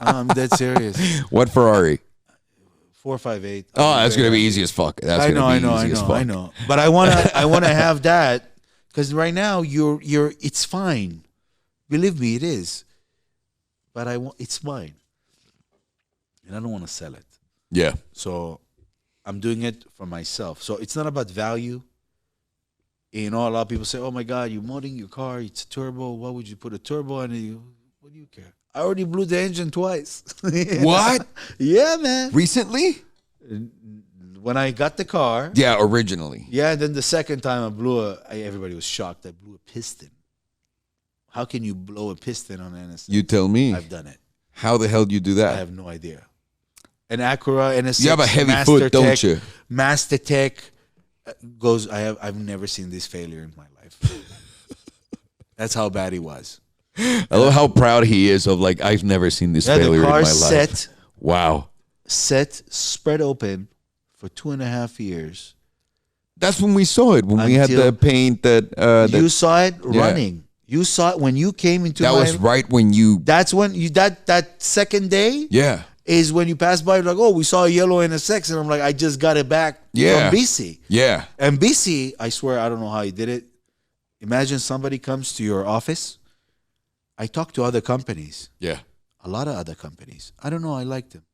I'm dead serious. What Ferrari? 458. Oh, that's gonna be easy as fuck. That's I know, gonna be I easy as know, fuck. I know. But I wanna have that because right now it's fine. Believe me, it is. But it's mine, and I don't want to sell it. Yeah. So I'm doing it for myself. So it's not about value. You know, a lot of people say, "Oh my God, you're modding your car. It's a turbo. Why would you put a turbo on it? What do you care?" I already blew the engine twice. What? Yeah, man. Recently? When I got the car. Yeah, originally. Yeah, and then the second time I blew everybody was shocked. I blew a piston. How can you blow a piston on an NSX? You tell me. I've done it. How the hell do you do I that? have no idea. An Acura NSX. You have a heavy foot, don't you? Master Tech goes. I've never seen this failure in my life. That's how bad he was. I love how proud he is of like, I've never seen this Yeah, failure the in my car's life. Wow. set, spread open for 2.5 years. That's when we saw it, when we had Until- the paint that You saw it running. You saw it when you came into that my. was right when you That's when you that second day. Yeah. Is when you pass by, like, oh, we saw a yellow NSX, and I'm like, I just got it back Yeah. from BC. Yeah. And BC, I swear, I don't know how he did it. Imagine somebody comes to your office, I talked to other companies. Yeah. A lot of other companies. I don't know. I liked him.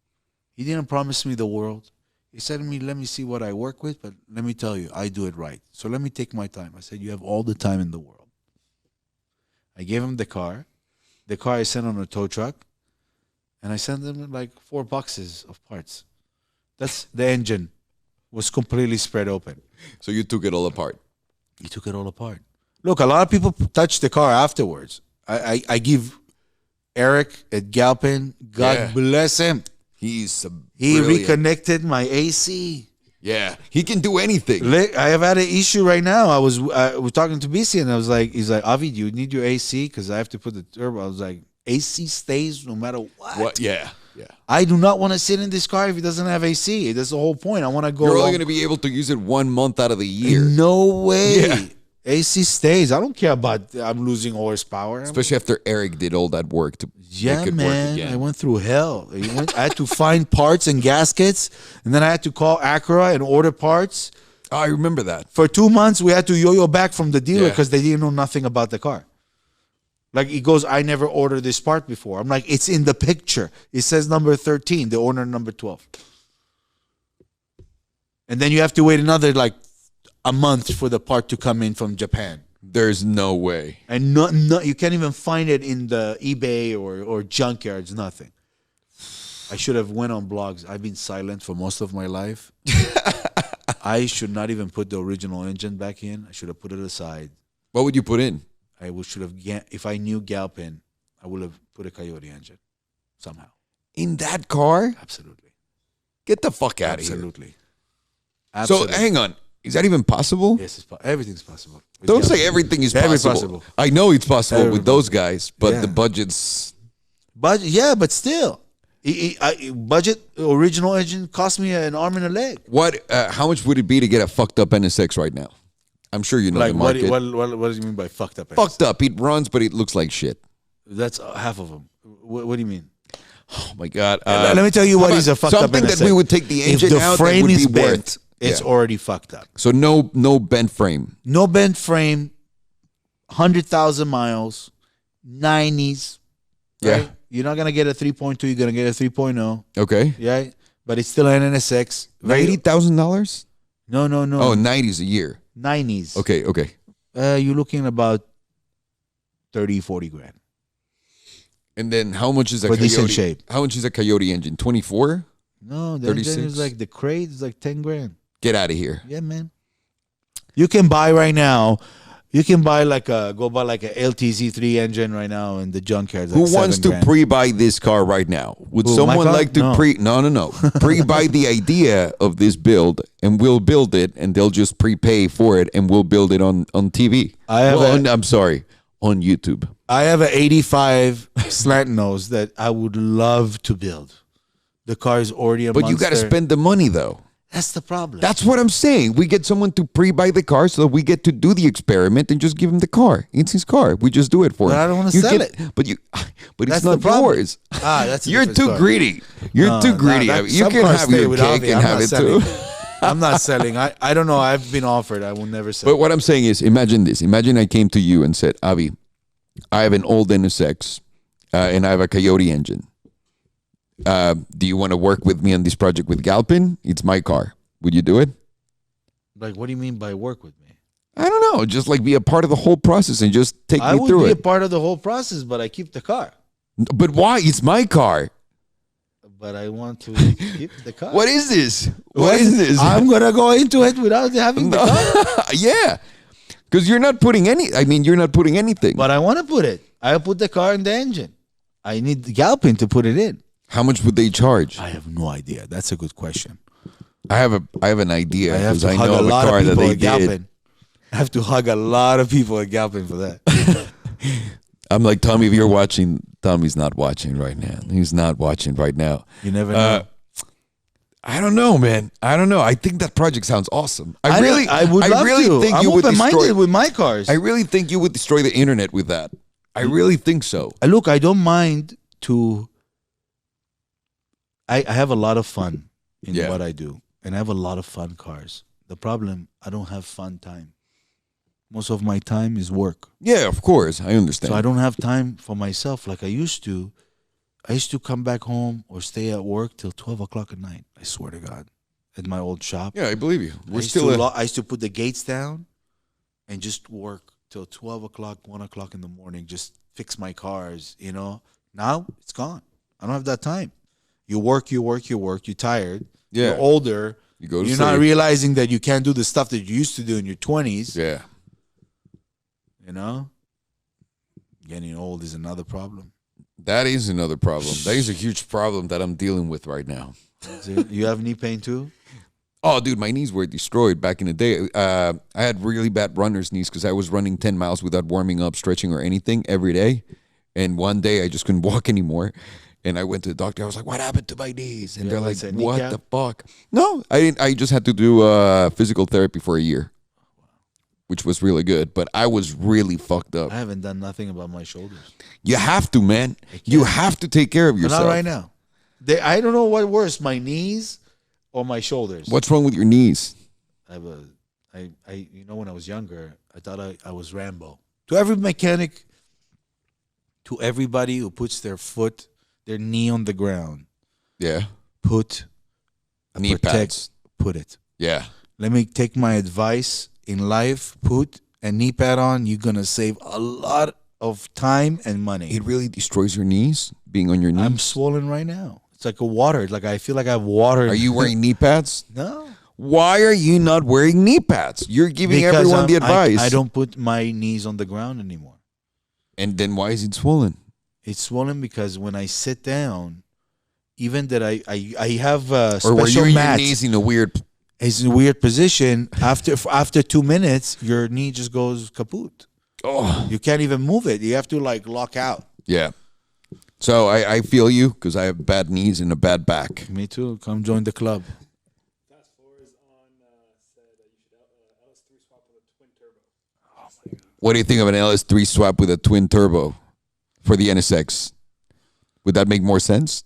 He didn't promise me the world. He said to me, let me see what I work with, but let me tell you, I do it right. So let me take my time. I said, you have all the time in the world. I gave him the car. The car I sent on a tow truck. And I sent him like 4 boxes of parts. That's the engine was completely spread open. So you took it all apart. He took it all apart. Look, a lot of people touch the car afterwards. I give Eric at Galpin, God bless him. He reconnected my AC. Yeah, he can do anything. I have had an issue right now. I was talking to BC and he's like, Avi, do you need your AC? Because I have to put the turbo. I was like, AC stays no matter what. Yeah. I do not want to sit in this car if it doesn't have AC. That's the whole point. I want to go. You're only going to be able to use it 1 month out of the year. No way. Yeah. AC stays. I don't care about I'm losing horsepower. Especially after Eric did all that work to make it work again. I went through hell. I had to find parts and gaskets, and then I had to call Acura and order parts. Oh, I remember that. For 2 months, we had to yo-yo back from the dealer because they didn't know nothing about the car. Like, he goes, I never ordered this part before. I'm like, it's in the picture. It says number 13, the owner number 12. And then you have to wait another, like, a month for the part to come in from Japan. There's no way. And you can't even find it in the eBay or junkyards, nothing. I should have went on blogs. I've been silent for most of my life. I should not even put the original engine back in. I should have put it aside. What would you put in? Should have, if I knew Galpin, I would have put a Coyote engine somehow. In that car? Absolutely. Get the fuck out of here. Absolutely. So hang on. Is that even possible? Yes, everything's possible. Don't say everything is possible. I know it's possible with those guys, but the budget's... Yeah, but still. Budget original engine cost me an arm and a leg. How much would it be to get a fucked up NSX right now? I'm sure you know the market. What do you mean by fucked up? Fucked up. It runs, but it looks like shit. That's half of them. What do you mean? Oh my God! Let me tell you what is a fucked up NSX. Something that we would take the engine out that would be worth. It's already fucked up. So no bent frame. No bent frame. 100,000 miles. 90s. Right? Yeah. You're not gonna get a 3.2. You're gonna get a 3.0. Okay. Yeah, but it's still an NSX. $90,000? No. Oh, 90s a year. 90s. Okay. You're looking about 30, 40 grand. And then how much is a For Coyote? decent shape. How much is a Coyote engine? 24? No, the 36? engine is like the crate is like 10 grand. Get out of here. Yeah, man. You can buy right now. You can buy go buy like a LTZ3 engine right now in the junkyard. Who wants to pre-buy this car right now? Would someone like to No. pre-buy the idea of this build, and we'll build it, and they'll just prepay for it, and we'll build it on TV. I'm sorry, on YouTube. I have an 85 slant nose that I would love to build. The car is already a But monster. you got to spend the money, though. That's the problem. That's what I'm saying. We get someone to pre-buy the car so that we get to do the experiment and just give him the car. It's his car. We just do it for him. But I don't want to sell it. But That's it's not the problem. yours. That's a You're different too story. greedy. You're too greedy. You can have your cake and have it too. I'm not selling. I don't know. I've been offered. I will never sell. But what I'm saying is, imagine this. Imagine I came to you and said, Avi, I have an old NSX and I have a Coyote engine. Do you want to work with me on this project with Galpin? It's my car. Would you do it? Like, what do you mean by work with me? I don't know. Just like be a part of the whole process and just take me through it. I would be a part of the whole process, but I keep the car. But why? It's my car. But I want to keep the car. What is this? What is this? I'm going to go into it without having the car. Yeah. Because you're not putting you're not putting anything. But I want to put it. I'll put the car in the engine. I need the Galpin to put it in. How much would they charge? I have no idea. That's a good question. I have an idea because I hug know a of a lot car of that people they at did. Galpin. I have to hug a lot of people at Galpin for that. I'm like, Tommy, if you're watching, Tommy's not watching right now. He's not watching right now. You never know. I don't know, man. I don't know. I think that project sounds awesome. I would love to. Think I'm you would open-minded destroy, with my cars. I really think you would destroy the internet with that. I really think so. Look, I don't mind to... I have a lot of fun in what I do. And I have a lot of fun cars. The problem, I don't have fun time. most of my time is work. Yeah, of course. I understand. So I don't have time for myself like I used to. I used to come back home or stay at work till 12 o'clock at night. I swear to God. At my old shop. Yeah, I believe you. I used to put the gates down and just work till 12 o'clock, 1 o'clock in the morning. Just fix my cars, you know. Now it's gone. I don't have that time. You work. You're tired. Yeah. You're older. You're not realizing that you can't do the stuff that you used to do in your 20s. Yeah. You know? Getting old is another problem. That is another problem. That is a huge problem that I'm dealing with right now. You have knee pain too? Oh, dude, my knees were destroyed back in the day. I had really bad runner's knees because I was running 10 miles without warming up, stretching, or anything every day. And one day I just couldn't walk anymore. And I went to the doctor. I was like, what happened to my knees? And they're like, what the fuck? No, I didn't. I just had to do physical therapy for a year, which was really good. But I was really fucked up. I haven't done nothing about my shoulders. You have to, man. You have to take care of yourself. Not right now. I don't know what worse, my knees or my shoulders. What's wrong with your knees? You know, when I was younger, I thought I was Rambo. To every mechanic, to everybody who puts their knee on the ground. Yeah. Put knee pads. Put it. Yeah. Let me take my advice in life. Put a knee pad on. You're going to save a lot of time and money. It really destroys your knees, being on your knees. I'm swollen right now. It's like a water. Like I feel like I have water. Are you wearing knee pads? No. Why are you not wearing knee pads? You're giving everyone the advice. I don't put my knees on the ground anymore. And then why is it swollen? It's swollen because when I sit down, even that I have a special or were your mat. knees in a weird... It's in a weird position. After 2 minutes, your knee just goes kaput. Oh. You can't even move it. You have to like lock out. Yeah. So I feel you because I have bad knees and a bad back. Me too. Come join the club. Task Force said that you should LS3 swap with a twin turbo. Oh my God. What do you think of an LS3 swap with a twin turbo for the NSX? Would that make more sense?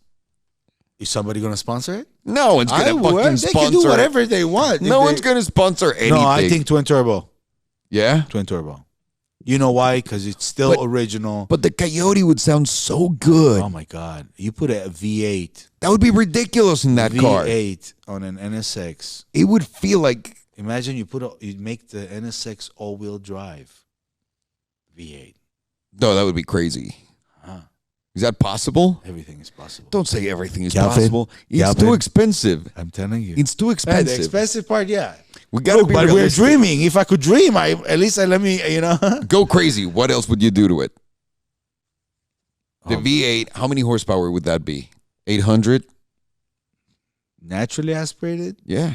Is somebody going to sponsor it? No one's going to fucking sponsor. They can do whatever they want. No one's going to sponsor anything. No, I think twin turbo. Yeah? Twin turbo. You know why? Because it's still original. But the Coyote would sound so good. Oh my God. You put a V8. That would be ridiculous in that car. V8 on an NSX. It would feel like... Imagine you make the NSX all-wheel drive. V8. No, that would be crazy. Huh. Is that possible? Everything is possible. Don't say everything is Calvin, possible. It's too expensive. I'm telling you. It's too expensive. The expensive part, yeah. We gotta be but realistic. we're dreaming. If I could dream, let me, you know. Go crazy. What else would you do to it? The V8, how many horsepower would that be? 800? Naturally aspirated? Yeah.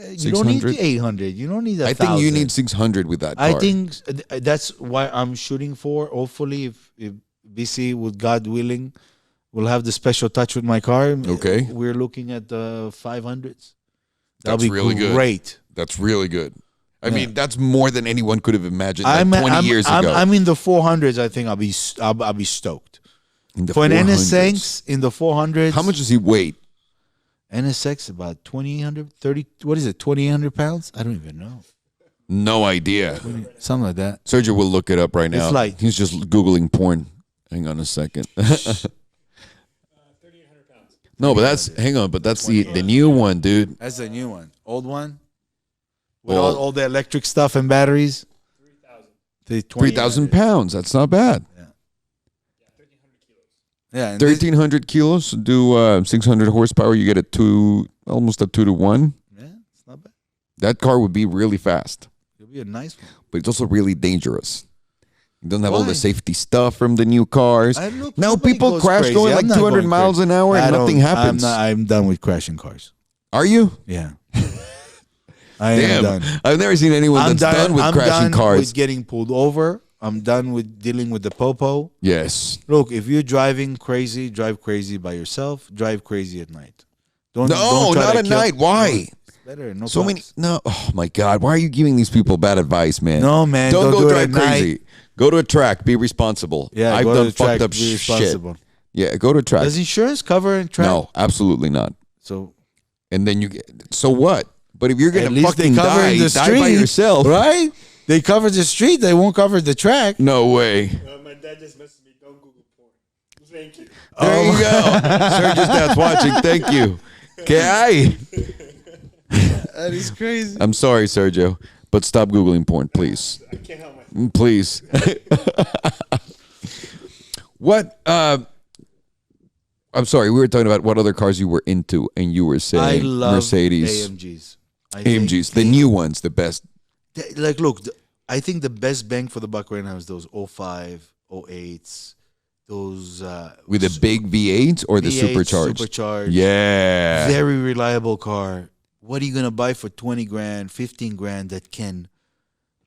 You don't need 800. You don't need 1,000. I think you need 600 with that car. I think that's why I'm shooting for. Hopefully, if BC, with God willing, will have the special touch with my car. Okay. We're looking at the 500s. That's really great. Good. That's really good. I mean, that's more than anyone could have imagined 20 years ago. I'm in the 400s. I think I'll be stoked. For an NSX in the 400s. How much does he weigh? NSX about 2,800, 30. What is it? 2,800 pounds? I don't even know. No idea. Something like that. Sergio will look it up right now. It's like he's just Googling porn. Hang on a second. 3,800 pounds. No, but that's the new one, dude. That's the new one. Old one? With all the electric stuff and batteries? 3,000 pounds. That's not bad. Yeah. 1,300 kilos. Yeah. 1,300 kilos. Do 600 horsepower. You get almost a 2-to-1. Yeah, it's not bad. That car would be really fast. It'll be a nice one. But it's also really dangerous. It doesn't have all the safety stuff from the new cars. Now people crash crazy. going like 200 miles an hour and nothing happens. I'm done with crashing cars. Are you? Yeah. I am done. I've never seen anyone that's done with crashing cars. I'm done with getting pulled over. I'm done with dealing with the popo. Yes. Look, if you're driving crazy, drive crazy by yourself. Drive crazy at night. Don't not at night. Why? It's better. No. So many. No. Oh my God. Why are you giving these people bad advice, man? No, man. Don't go do drive it at crazy. Night. Go to a track. Be responsible. Yeah, I've go done to the track, fucked up be shit. responsible. Yeah, go to a track. Does insurance cover a track? No, absolutely not. So, and then so what? But if you're gonna fucking die by yourself, right? They cover the street. They won't cover the track. No way. My dad just messaged me, don't Google porn. Thank you. There you go. Sergio's dad's watching. Thank you. Okay. That is crazy. I'm sorry, Sergio, but stop Googling porn, please. I can't help myself. Please. What? I'm sorry. We were talking about what other cars you were into, and you were I saying love Mercedes. AMGs. AMGs, the new ones, the best. Like, look, I think the best bang for the buck right now is those 05, 08s, those With the big V8s or the V8s, supercharged? supercharged. Yeah. Very reliable car. What are you gonna buy for 20 grand, 15 grand that can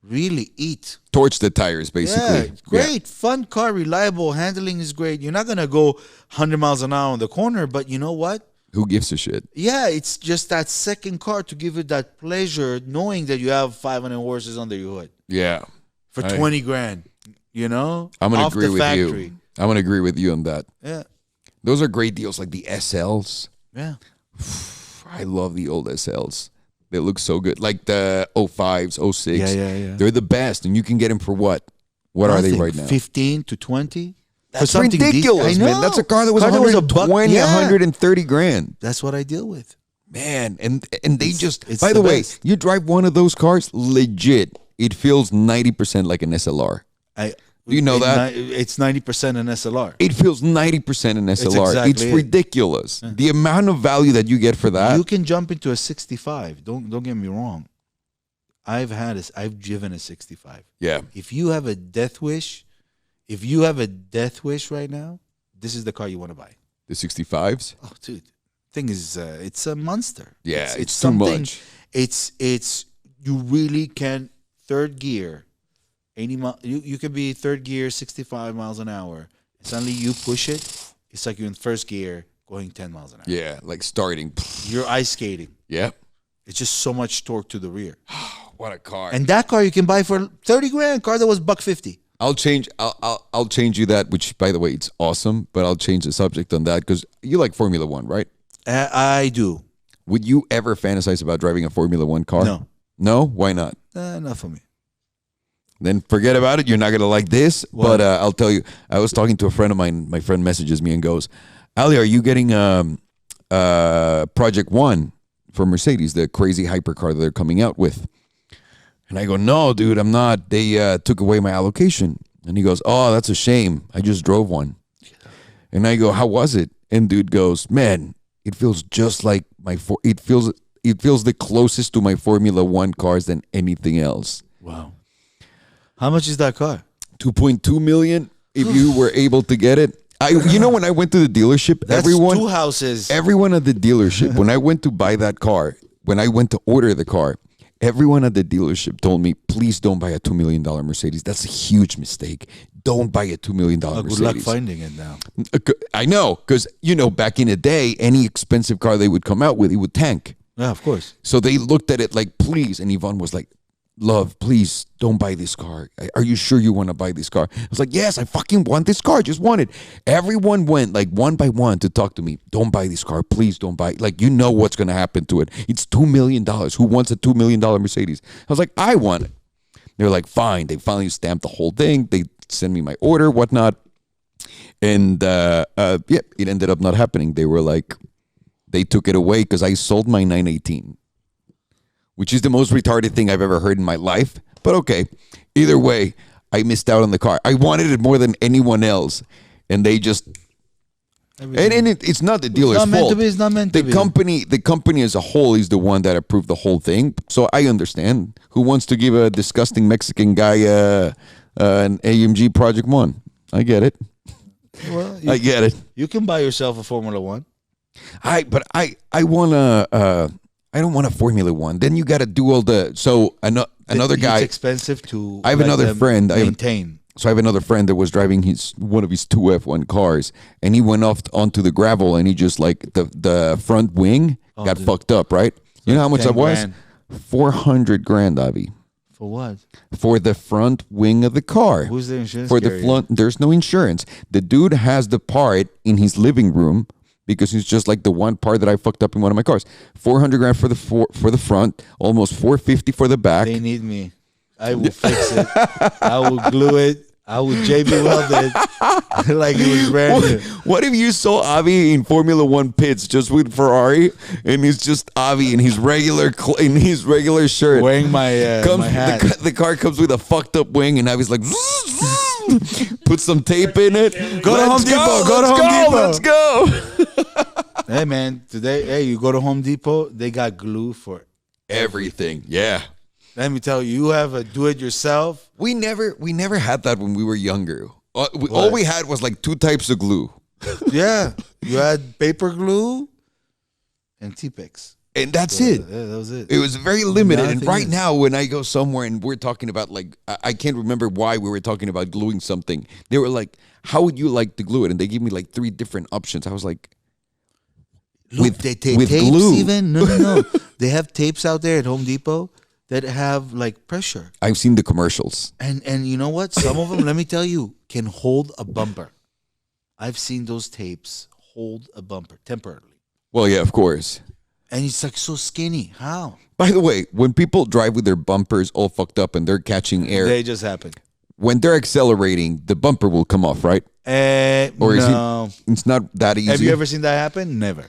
really eat? Torch the tires, basically. Yeah, great, fun car, reliable, handling is great. You're not gonna go 100 miles an hour on the corner, but you know what? Who gives a shit? Yeah, it's just that second car to give you that pleasure, knowing that you have 500 horses under your hood Yeah. for 20 grand. You know, I'm gonna Off agree the with factory. you. I'm gonna agree with you on that. Yeah, Those are great deals, like the SLs. yeah. I love the old SLs. They look so good. Like the 05s, 06. Yeah. They're the best, and you can get them for what? What are they Nothing. right now? 15 to 20. That's something ridiculous, decent. I man. know. That's a car that was Car that was 120, yeah. 130 grand. That's what I deal with. Man, and they just, it's by the the way, best. you drive one of those cars, legit, it feels 90% like an SLR. Do you know that? It's 90% an SLR. It feels 90% an SLR. exactly It's it. ridiculous. The amount of value that you get for that. You can jump into a 65. Don't get me wrong. I've driven a 65. Yeah. If you have a death wish, right now, this is the car you want to buy. The 65s? Oh, dude, thing is, it's a monster. Yeah, it's too something. much. It's you really can third gear, 80 mile. You can be third gear, 65 miles an hour. Suddenly you push it, it's like you're in first gear going 10 miles an hour. Yeah, like starting. You're ice skating. Yeah. It's just so much torque to the rear. What a car. And that car you can buy for 30 grand. Car that was $150. I'll change you that, which by the way, it's awesome, but I'll change the subject on that because you like Formula One, right? I do. Would you ever fantasize about driving a Formula One car? No. No? Why not? Not for me. Then forget about it. You're not going to like this. What? But I'll tell you, I was talking to a friend of mine. My friend messages me and goes, Ali, are you getting Project One for Mercedes, the crazy hypercar that they're coming out with? And I go, no, dude, I'm not. They took away my allocation. And he goes, oh, that's a shame. I just drove one. And I go, how was it? And dude goes, man, it feels just like it feels the closest to my Formula One cars than anything else. Wow. How much is that car? 2.2 million if you were able to get it. When I went to the dealership, That's everyone 2 houses. Everyone at the dealership, when I went to buy that car, when I went to order the car, everyone at the dealership told me, please don't buy a $2 million Mercedes. That's a huge mistake. Don't buy a $2 million Mercedes. Good luck finding it now. I know, because, back in the day, any expensive car they would come out with, it would tank. Yeah, of course. So they looked at it like, please. And Yvonne was like, love, please don't buy this car. Are you sure you want to buy this car? I was like, yes, I fucking want this car. Just want it. Everyone went like one by one to talk to me. Don't buy this car. Please don't buy it. Like, you know what's going to happen to it. It's $2 million. Who wants a $2 million Mercedes? I was like, I want it. They're like, fine. They finally stamped the whole thing. They sent me my order, whatnot. And it ended up not happening. They were like, they took it away because I sold my 918. Which is the most retarded thing I've ever heard in my life. But okay, either way, I missed out on the car. I wanted it more than anyone else. And they just... And it's not the dealer's fault. It's not meant to be. The company as a whole is the one that approved the whole thing. So I understand. Who wants to give a disgusting Mexican guy an AMG Project One? I get it. Well, I get it. You can buy yourself a Formula One. I want to... I don't want a Formula One. Then you got to do all the... So another guy... It's expensive to I have another friend. maintain. So I have another friend that was driving one of his 2 F1 cars, and he went off onto the gravel, and he just like the front wing got fucked up, right? You know how much that was? 400 grand, Avi. For what? For the front wing of the car. Who's the insurance For carrier? the front, there's no insurance. The dude has the part in his living room because it's just like the one part that I fucked up in one of my cars. 400 grand for the front, almost 450 for the back. They need me. I will fix it. I will glue it. I will JB weld it like it was brand new. What if you saw Avi in Formula One pits just with Ferrari, and he's just Avi in his regular shirt, Wearing my hat. The car comes with a fucked up wing, and Avi's like, put some tape in it. Go to Home Depot. Go to Home Depot. Let's go. Hey man, today, you go to Home Depot, they got glue for Everything. Yeah. Let me tell you, you have a do-it-yourself. We never had that when we were younger. All we had was like 2 types of glue. Yeah, you had paper glue and T-Pix. And that's it. Yeah, that was it. It was very limited. And Nothing right is. now, when I go somewhere and we're talking about, like, I can't remember why we were talking about gluing something. They were like, how would you like to glue it? And they gave me like 3 different options. I was like, Look, they take with tapes glue. even? No. They have tapes out there at Home Depot that have like pressure. I've seen the commercials. And you know what? Some of them, let me tell you, can hold a bumper. I've seen those tapes hold a bumper temporarily. Well, yeah, of course. And it's like so skinny. How? By the way, when people drive with their bumpers all fucked up and they're catching air, They just happen. when they're accelerating, the bumper will come off, right? Or is no. it's not that easy? Have you ever seen that happen? Never.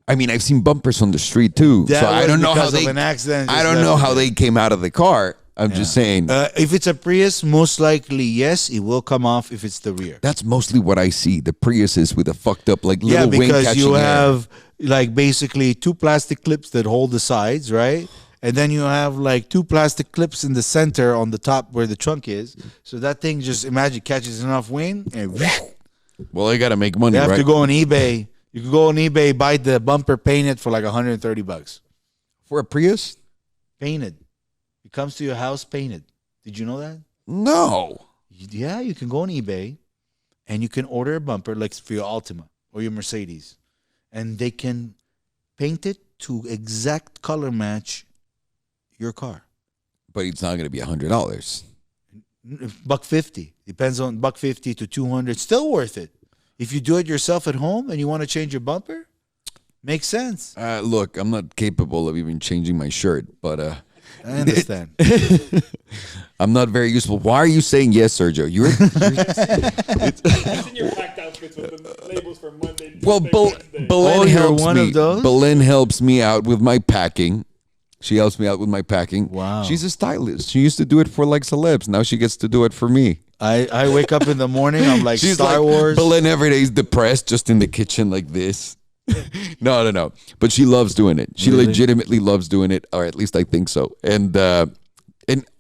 I mean, I've seen bumpers on the street too. That So I was don't know how because of they. an accident. I just don't left know it how there. they came out of the car. I'm just saying. If it's a Prius, most likely, yes, it will come off if it's the rear. That's mostly what I see. The Priuses with a fucked up like little Yeah, wing because catching you air. have like basically 2 plastic clips that hold the sides, right? And then you have like 2 plastic clips in the center on the top where the trunk is. So that thing just imagine catches enough wind and Well, I gotta make money, you have right? to go on eBay. You can go on eBay, buy the bumper, paint it for like $130. For a Prius? Painted. It comes to your house painted. Did you know that? No. Yeah, you can go on eBay and you can order a bumper like for your Altima or your Mercedes. And they can paint it to exact color match your car. But it's not gonna be $100. $150. Depends on $150 to $200. Still worth it. If you do it yourself at home and you want to change your bumper, makes sense. Look, I'm not capable of even changing my shirt, but I understand. I'm not very useful. Why are you saying yes, Sergio? You're That's in your packed outfits with the labels for Monday. well. Tuesday, Wednesday. Belen you're helps one me. of those? Belen helps me out with my packing. She helps me out with my packing. Wow. She's a stylist. She used to do it for like celebs. Now she gets to do it for me. I wake up in the morning, I'm like She's Star like, Wars. Belen every day is depressed, just in the kitchen like this. No. But she loves doing it. She Really? legitimately loves doing it, or at least I think so. And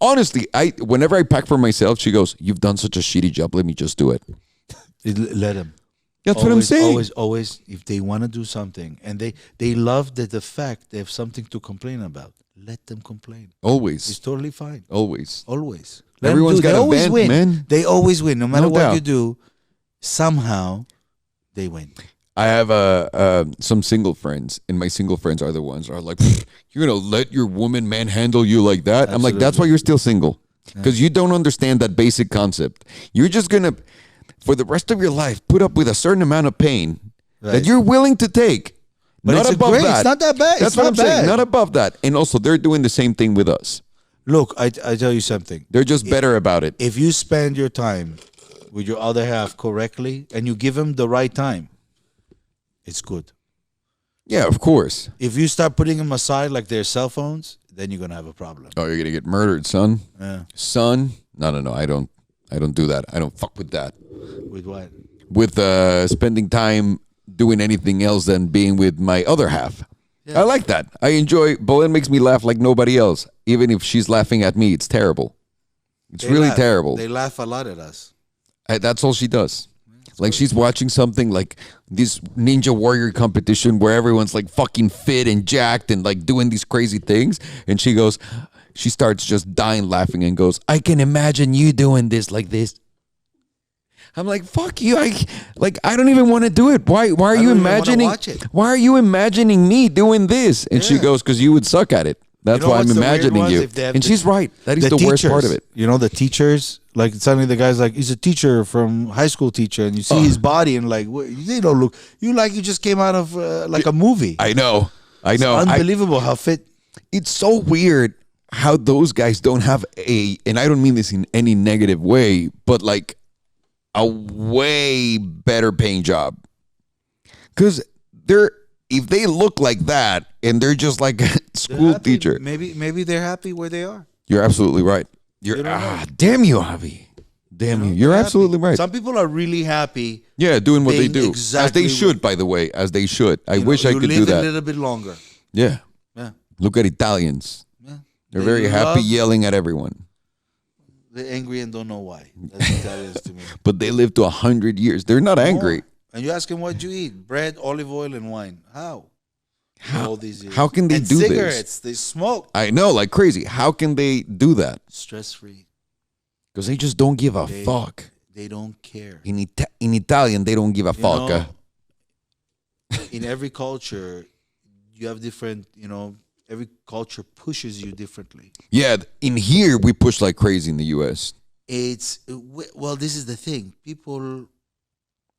honestly, whenever I pack for myself, she goes, "You've done such a shitty job. Let me just do it." Let them. That's what I'm saying. Always, if they want to do something and they love the fact they have something to complain about, let them complain. It's Always. totally fine. Always. Always. Everyone's got They a always vent, win. man. They always win. No matter No what doubt. you do, somehow they win. I have some single friends, and my single friends are the ones that are like, "You're gonna let your woman manhandle you like that?" I'm like, "That's why you're still single, because you don't understand that basic concept. You're just gonna, for the rest of your life, put up with a certain amount of pain that Right. you're willing to take. But not it's above great. that. It's not that bad. That's It's what not I'm saying. bad. Not above that. And also, they're doing the same thing with us. Look, I tell you something. They're just better about it. If you spend your time with your other half correctly and you give them the right time, it's good. Yeah, of course. If you start putting them aside like their cell phones, then you're gonna have a problem. Oh, you're gonna get murdered, son. Yeah. Son? No. I don't do that. I don't fuck with that. With what? With spending time doing anything else than being with my other half. Yeah. I like that. I enjoy. Belen makes me laugh like nobody else. Even if she's laughing at me, it's terrible. It's They really laugh. terrible. They laugh a lot at us. That's all she does. Like she's watching something like this Ninja Warrior competition where everyone's like fucking fit and jacked and like doing these crazy things. And she starts just dying laughing and goes, "I can imagine you doing this like this." I'm like, fuck you. I don't even want to do it. Why are you don't even wanna imagining? watch it. Why are you imagining me doing this? And she Yeah. goes, because you would suck at it. That's know why I'm what's the weird imagining ones? you. If they have And the- she's right. That is the worst part of it. You know, the teachers, like suddenly the guy's like, he's a teacher from high school teacher, and you see his body and like, they don't look, you just came out of like a movie. I know. Unbelievable how fit. It's so weird how those guys don't have and I don't mean this in any negative way, but like a way better paying job. Because if they look like that and they're just like a school teacher. Maybe they're happy where they are. You're absolutely right. Damn you, Avi. Damn you. You're absolutely right. Some people are really happy. Yeah, doing what they do. As they should, by the way. As they should. I wish I could do that. A little bit longer. Yeah. Yeah. Look at Italians. Yeah. They're very happy yelling at everyone. They're angry and don't know why. That's Italians to me. But they live to 100 years. They're not angry. And you ask them, what you eat? Bread, olive oil, and wine. How? All these years. How can they do cigarettes, this? They smoke. I know, like crazy. How can they do that? Stress-free. Because they just don't give a fuck. They don't care. In Italian, they don't give a fuck. In every culture, you have different, every culture pushes you differently. Yeah, in here, we push like crazy in the U.S. This is the thing. People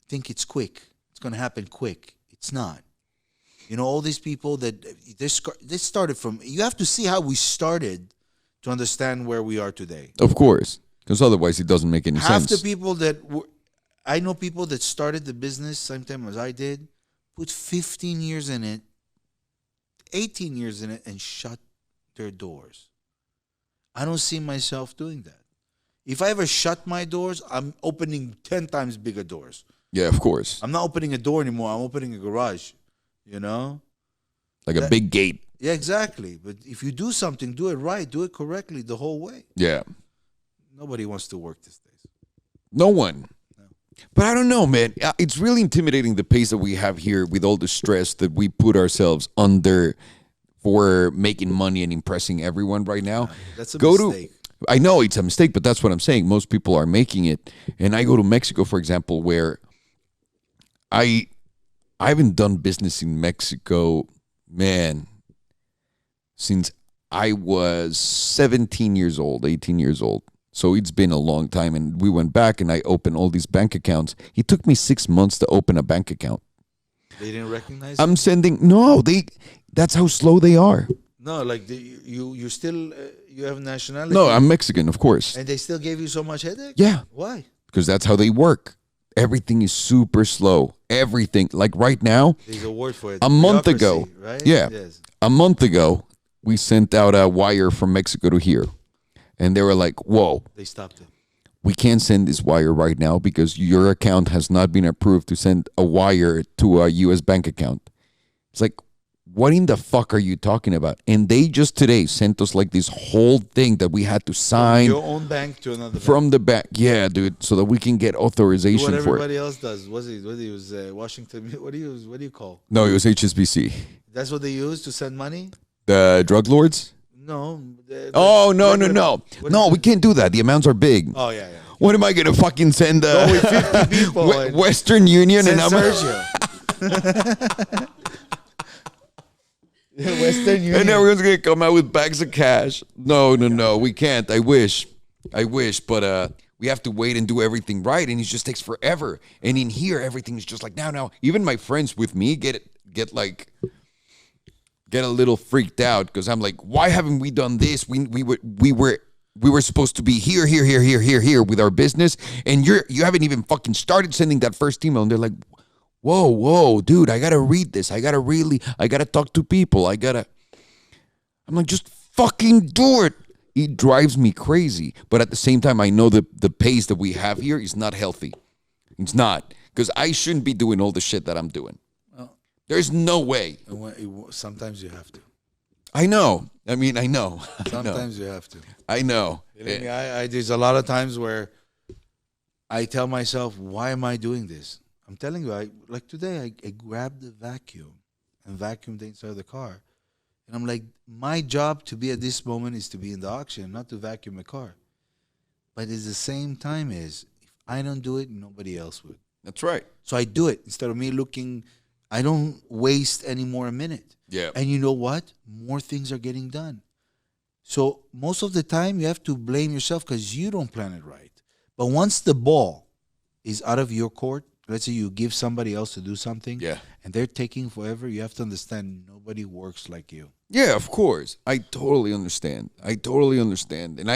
think it's quick. It's going to happen quick. It's not. All these people that they started from, you have to see how we started to understand where we are today. Of course. Because otherwise it doesn't make any sense. Half the people I know people that started the business same time as I did, put 15 years in it, 18 years in it, and shut their doors. I don't see myself doing that. If I ever shut my doors, I'm opening 10 times bigger doors. Yeah, of course. I'm not opening a door anymore. I'm opening a garage, Like a big gate. Yeah, exactly. But if you do something, do it right, do it correctly the whole way. Yeah. Nobody wants to work these days. No one. No. But I don't know, man. It's really intimidating the pace that we have here with all the stress that we put ourselves under for making money and impressing everyone right now. That's a mistake. I know it's a mistake, but that's what I'm saying. Most people are making it. And I go to Mexico, for example, where I haven't done business in Mexico, man, since I was 17 years old, 18 years old. So it's been a long time, and we went back, and I opened all these bank accounts. It took me 6 months to open a bank account. They didn't recognize I'm sending, no, that's how slow they are. No, like you still, you have nationality? No, I'm Mexican, of course. And they still gave you so much headache? Yeah. Why? Because that's how they work. Everything is super slow. Everything. Like right now. There's a word for it. A month ago. Right? Yeah. Yes. A month ago, we sent out a wire from Mexico to here. And they were like, whoa. They stopped it. We can't send this wire right now because your account has not been approved to send a wire to a U.S. bank account. It's like, what in the fuck are you talking about? And they just today sent us like this whole thing that we had to sign. From your own bank to another bank. From the bank. Yeah, dude. So that we can get authorization for it. What everybody else does. What do you use? Washington. What do you call? No, it was HSBC. That's what they use to send money? The drug lords? No. No, we can't do that. The amounts are big. Oh, yeah. What am I going to fucking send? Go with 50 people. Western Union and Sergio. Western Union. And everyone's going to come out with bags of cash. No. We can't. I wish. But we have to wait and do everything right. And it just takes forever. And in here, everything's just like now. Even my friends with me get a little freaked out because I'm like, why haven't we done this? We were supposed to be here with our business, and you haven't even fucking started sending that first email. And they're like, whoa, dude, I gotta read this. I gotta talk to people. I'm like, just fucking do it. It drives me crazy. But at the same time, I know that the pace that we have here is not healthy. It's not, because I shouldn't be doing all the shit that I'm doing. There's no way. Sometimes you have to. I know. I know. Sometimes you have to. I know. There's a lot of times where I tell myself, why am I doing this? I'm telling you, like today, I grabbed the vacuum and vacuumed the inside of the car. And I'm like, my job to be at this moment is to be in the auction, not to vacuum a car. But at the same time if I don't do it, nobody else would. That's right. So I do it. Instead of me looking, I don't waste any more a minute. Yeah. And you know what? More things are getting done. So most of the time you have to blame yourself because you don't plan it right. But once the ball is out of your court, let's say you give somebody else to do something, Yeah. and they're taking forever, you have to understand nobody works like you. Yeah, of course. I totally understand. And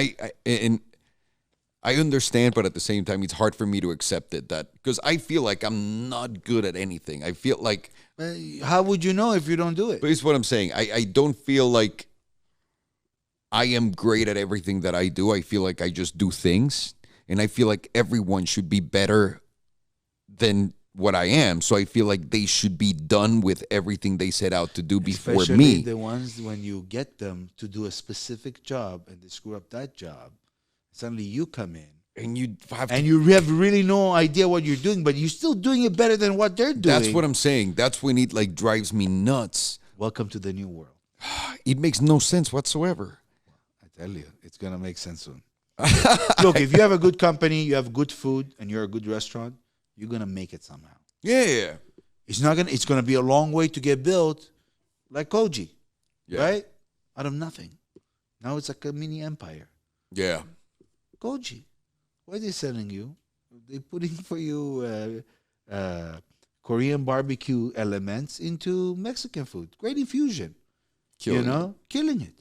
I understand, but at the same time, it's hard for me to accept it. That because I feel like I'm not good at anything. I feel like, How would you know if you don't do it? but it's what I'm saying. I don't feel like I am great at everything that I do. I feel like I just do things, and I feel like everyone should be better than what I am. So I feel like they should be done with everything they set out to do before Especially me. the ones when you get them to do a specific job and they screw up that job, suddenly you come in. And you have And you have really no idea what you're doing, but you're still doing it better than what they're doing. That's what I'm saying. That's when it like drives me nuts. Welcome to the new world. It makes no sense whatsoever. I tell you, it's going to make sense soon. Look, if you have a good company, you have good food, and you're a good restaurant, you're going to make it somehow. Yeah. It's going to be a long way to get built like Koji, right? Out of nothing. Now it's like a mini empire. Yeah. Koji, what are they selling you? They're putting for you Korean barbecue elements into Mexican food. Great infusion. Killing it.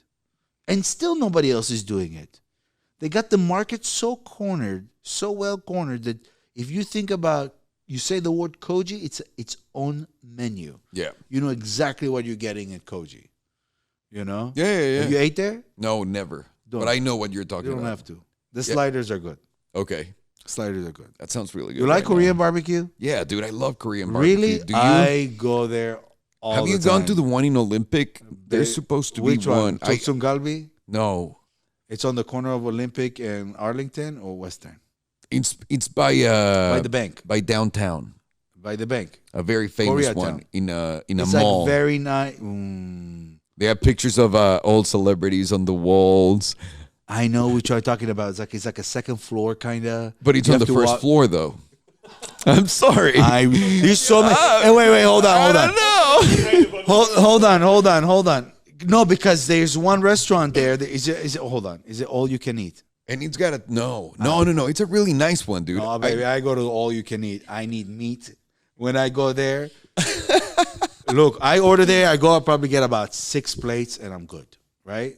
And still nobody else is doing it. They got the market so cornered, so well cornered that if you think about, you say the word Koji, it's its own menu. Yeah. You know exactly what you're getting at Koji. You know? Yeah. Have you ate there? No, never. Don't. But I know what you're talking You don't about. have to. The sliders are good. Okay. Sliders are good. That sounds really good. You like right Korean now. barbecue? Yeah, dude, I love Korean barbecue. Really? Do you? I go there all Have the you time. gone to the one in Olympic? There's supposed to Which be one? one. Choksung Galbi? No. It's on the corner of Olympic and Arlington or Western? It's by the bank. By downtown. By the bank. A very famous Koreatown. one in a It's mall. like very nice. They have pictures of old celebrities on the walls. I know which you're talking about. It's like a second floor kind of. But it's on the first floor though. I'm sorry. There's so many. Hey, wait, hold on. No. Hold on. No, because there's one restaurant there. Is it? Hold on. Is it all you can eat? And it's got a no. It's a really nice one, dude. Oh, baby, I go to all you can eat. I need meat. When I go there, look, I order there. I go, I'll probably get about 6 plates, and I'm good, right?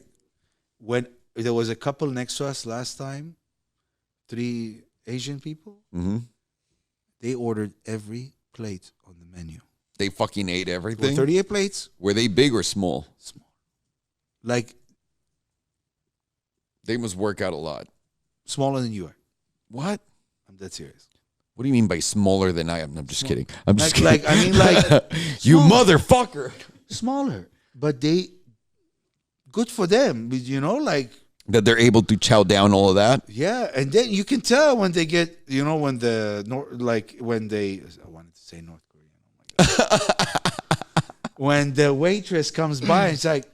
When there was a couple next to us last time, 3 Asian people, they ordered every plate on the menu. They fucking ate everything. 38 plates. Were they big or small? Small. Like They must work out a lot. smaller than you are. What? I'm dead serious. What do you mean by smaller than I am? I'm just kidding. I'm just kidding. Like I mean, like You small. motherfucker. Smaller, but they good for them. You know, like That they're able to chow down all of that. yeah, and then you can tell when they get, you know, when the I wanted to say North Korean. Oh my God. When the waitress comes by, it's like,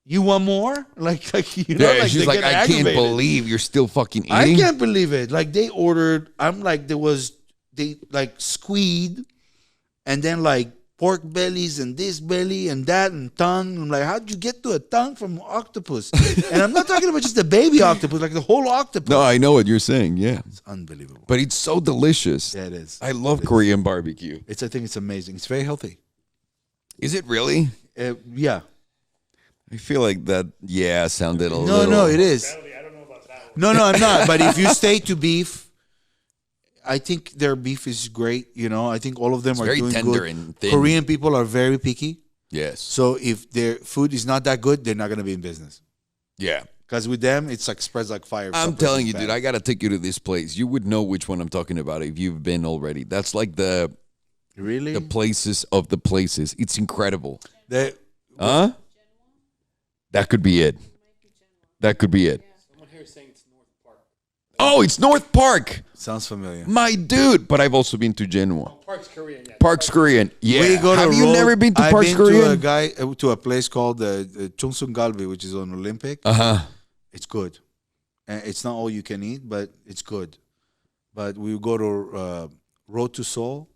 you want more? Like you know, Yeah, like she's they like, get I can't aggravated. believe you're still fucking eating. I can't believe it. Like they ordered. I'm like they like squid, and then like pork bellies and this belly and that and tongue. I'm like, how'd you get to a tongue from octopus? And I'm not talking about just the baby octopus, like the whole octopus. No, I know what you're saying. Yeah, It's unbelievable. but it's so delicious. Yeah, it is. I love Korean barbecue. I think it's amazing. It's very healthy. Is it really? Yeah. I feel like that. Yeah, sounded a No, little. no, it is. I don't know about that one. No, I'm not. But if you stay to beef, I think their beef is great. You know, I think all of them It's are very doing tender good. and thin. Korean people are very picky. Yes. So if their food is not that good, they're not going to be in business. Yeah. Because with them, it's like spreads like fire. I'm telling you, dude, I got to take you to this place. You would know which one I'm talking about if you've been already. That's like the really places of the places. It's incredible. Huh? That could be it. That could be it. Someone here is saying it's North Park. Oh, it's North Park. Sounds familiar. My dude. But I've also been to Genoa. Park's Korean. Yeah. Park's Korean. Yeah. We go to Have you road- never been to I've Park's been Korean? to a place called Chongsung Galbi, which is on Olympic. Uh-huh. It's good. And it's not all you can eat, but it's good. But we go to Road to Seoul,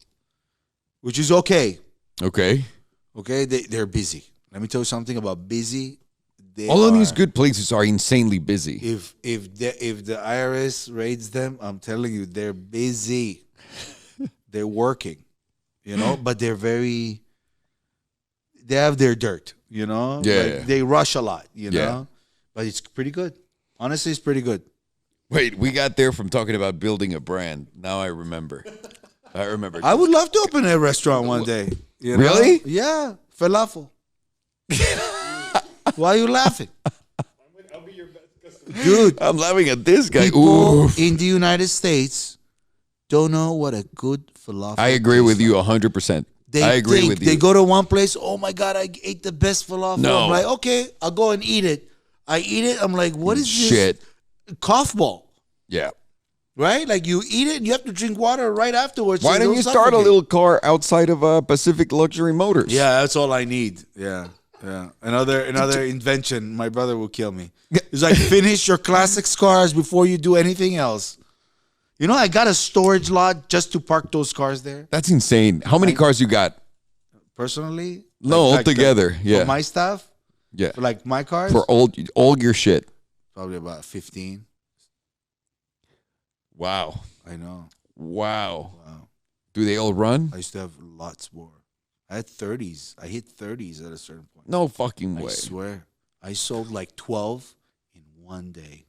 which is okay. Okay. Okay, they're busy. Let me tell you something about busy. They All of are- these good places are insanely busy. If the IRS raids them, I'm telling you, they're busy. They're working, but they have their dirt, Yeah. Like, they rush a lot, but it's pretty good. Honestly, it's pretty good. Wait, we got there from talking about building a brand. Now I remember. I would love to open a restaurant one day. Really? Yeah. Falafel. Why are you laughing? I'll be your best customer. Dude, I'm laughing at this guy. people Oof. in the United States don't know what a good falafel I agree tastes with you like. 100%. They I agree think with you. They go to one place, oh my God, I ate the best falafel. No. I'm like, okay, I'll go and eat it. I eat it. I'm like, what is Shit. this? Cough ball. Yeah. Right? Like you eat it and you have to drink water right afterwards. Why so don't you start a suffocate. little car outside of Pacific Luxury Motors? Yeah, that's all I need. Yeah. Yeah. Another invention. My brother will kill me. It's like finish your classic cars before you do anything else. I got a storage lot just to park those cars there. That's insane. How many cars you got? Personally? No, Like altogether. Yeah. For my stuff? Yeah. For like my cars? For all your shit. Probably about 15. Wow. I know. Wow. Wow. Do they all run? I used to have lots more. I had 30s. I hit 30s at a certain point. No fucking I way. swear. I sold like 12 in one day.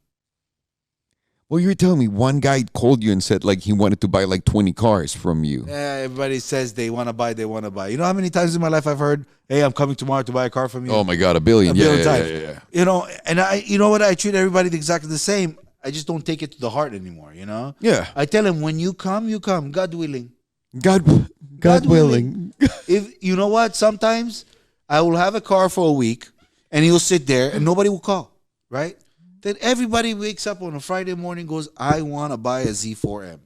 Well, you were telling me one guy called you and said like he wanted to buy like 20 cars from you. Yeah, everybody says they want to buy, You know how many times in my life I've heard, hey, I'm coming tomorrow to buy a car from you? Oh my God, a billion. A billion Yeah, times. yeah. And you know what? I treat everybody exactly the same. I just don't take it to the heart anymore, Yeah. I tell him, when you come, God willing. God willing. If you know what? Sometimes I will have a car for a week and he'll sit there and nobody will call, right? Then everybody wakes up on a Friday morning, goes, I want to buy a Z4M.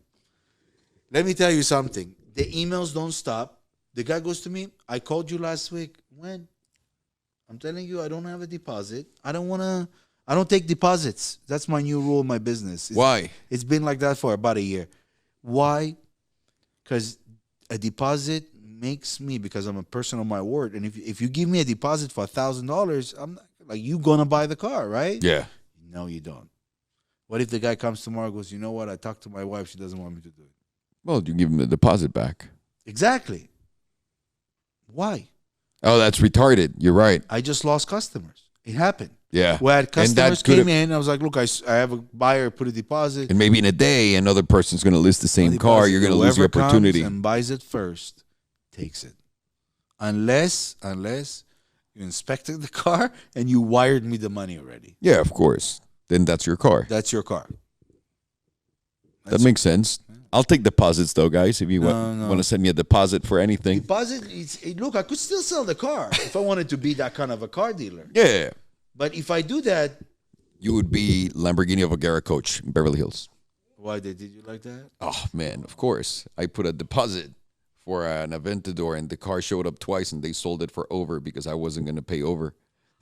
Let me tell you something. The emails don't stop. The guy goes to me, I called you last week. When? I'm telling you, I don't have a deposit. I don't take deposits. That's my new rule in my business. Why? It's been like that for about a year. Why? Because a deposit makes me, because I'm a person of my word. And if you give me a deposit for $1,000, I'm not, like, you going to buy the car, right? Yeah. No, you don't. What if the guy comes tomorrow and goes, you know what? I talked to my wife. She doesn't want me to do it. Well, you give him the deposit back. Exactly. Why? Oh, that's retarded. You're right. I just lost customers. It happened. Yeah. Where customers could've- came in, I was like, look, I have a buyer, put a deposit. And maybe in a day, another person's going to list the same car. You're going to lose the Whoever comes opportunity. and buys it first takes it. Unless you inspected the car and you wired me the money already. Yeah, of course. Then that's your car. That's your car. That makes sense. I'll take deposits, though, guys. If you No. want to send me a deposit for anything. Deposit, look, I could still sell the car if I wanted to be that kind of a car dealer. Yeah. But if I do that, You would be Lamborghini Avogara coach in Beverly Hills. why did you like that? Oh, man, of course. I put a deposit for an Aventador, and the car showed up twice, and they sold it for over because I wasn't going to pay over.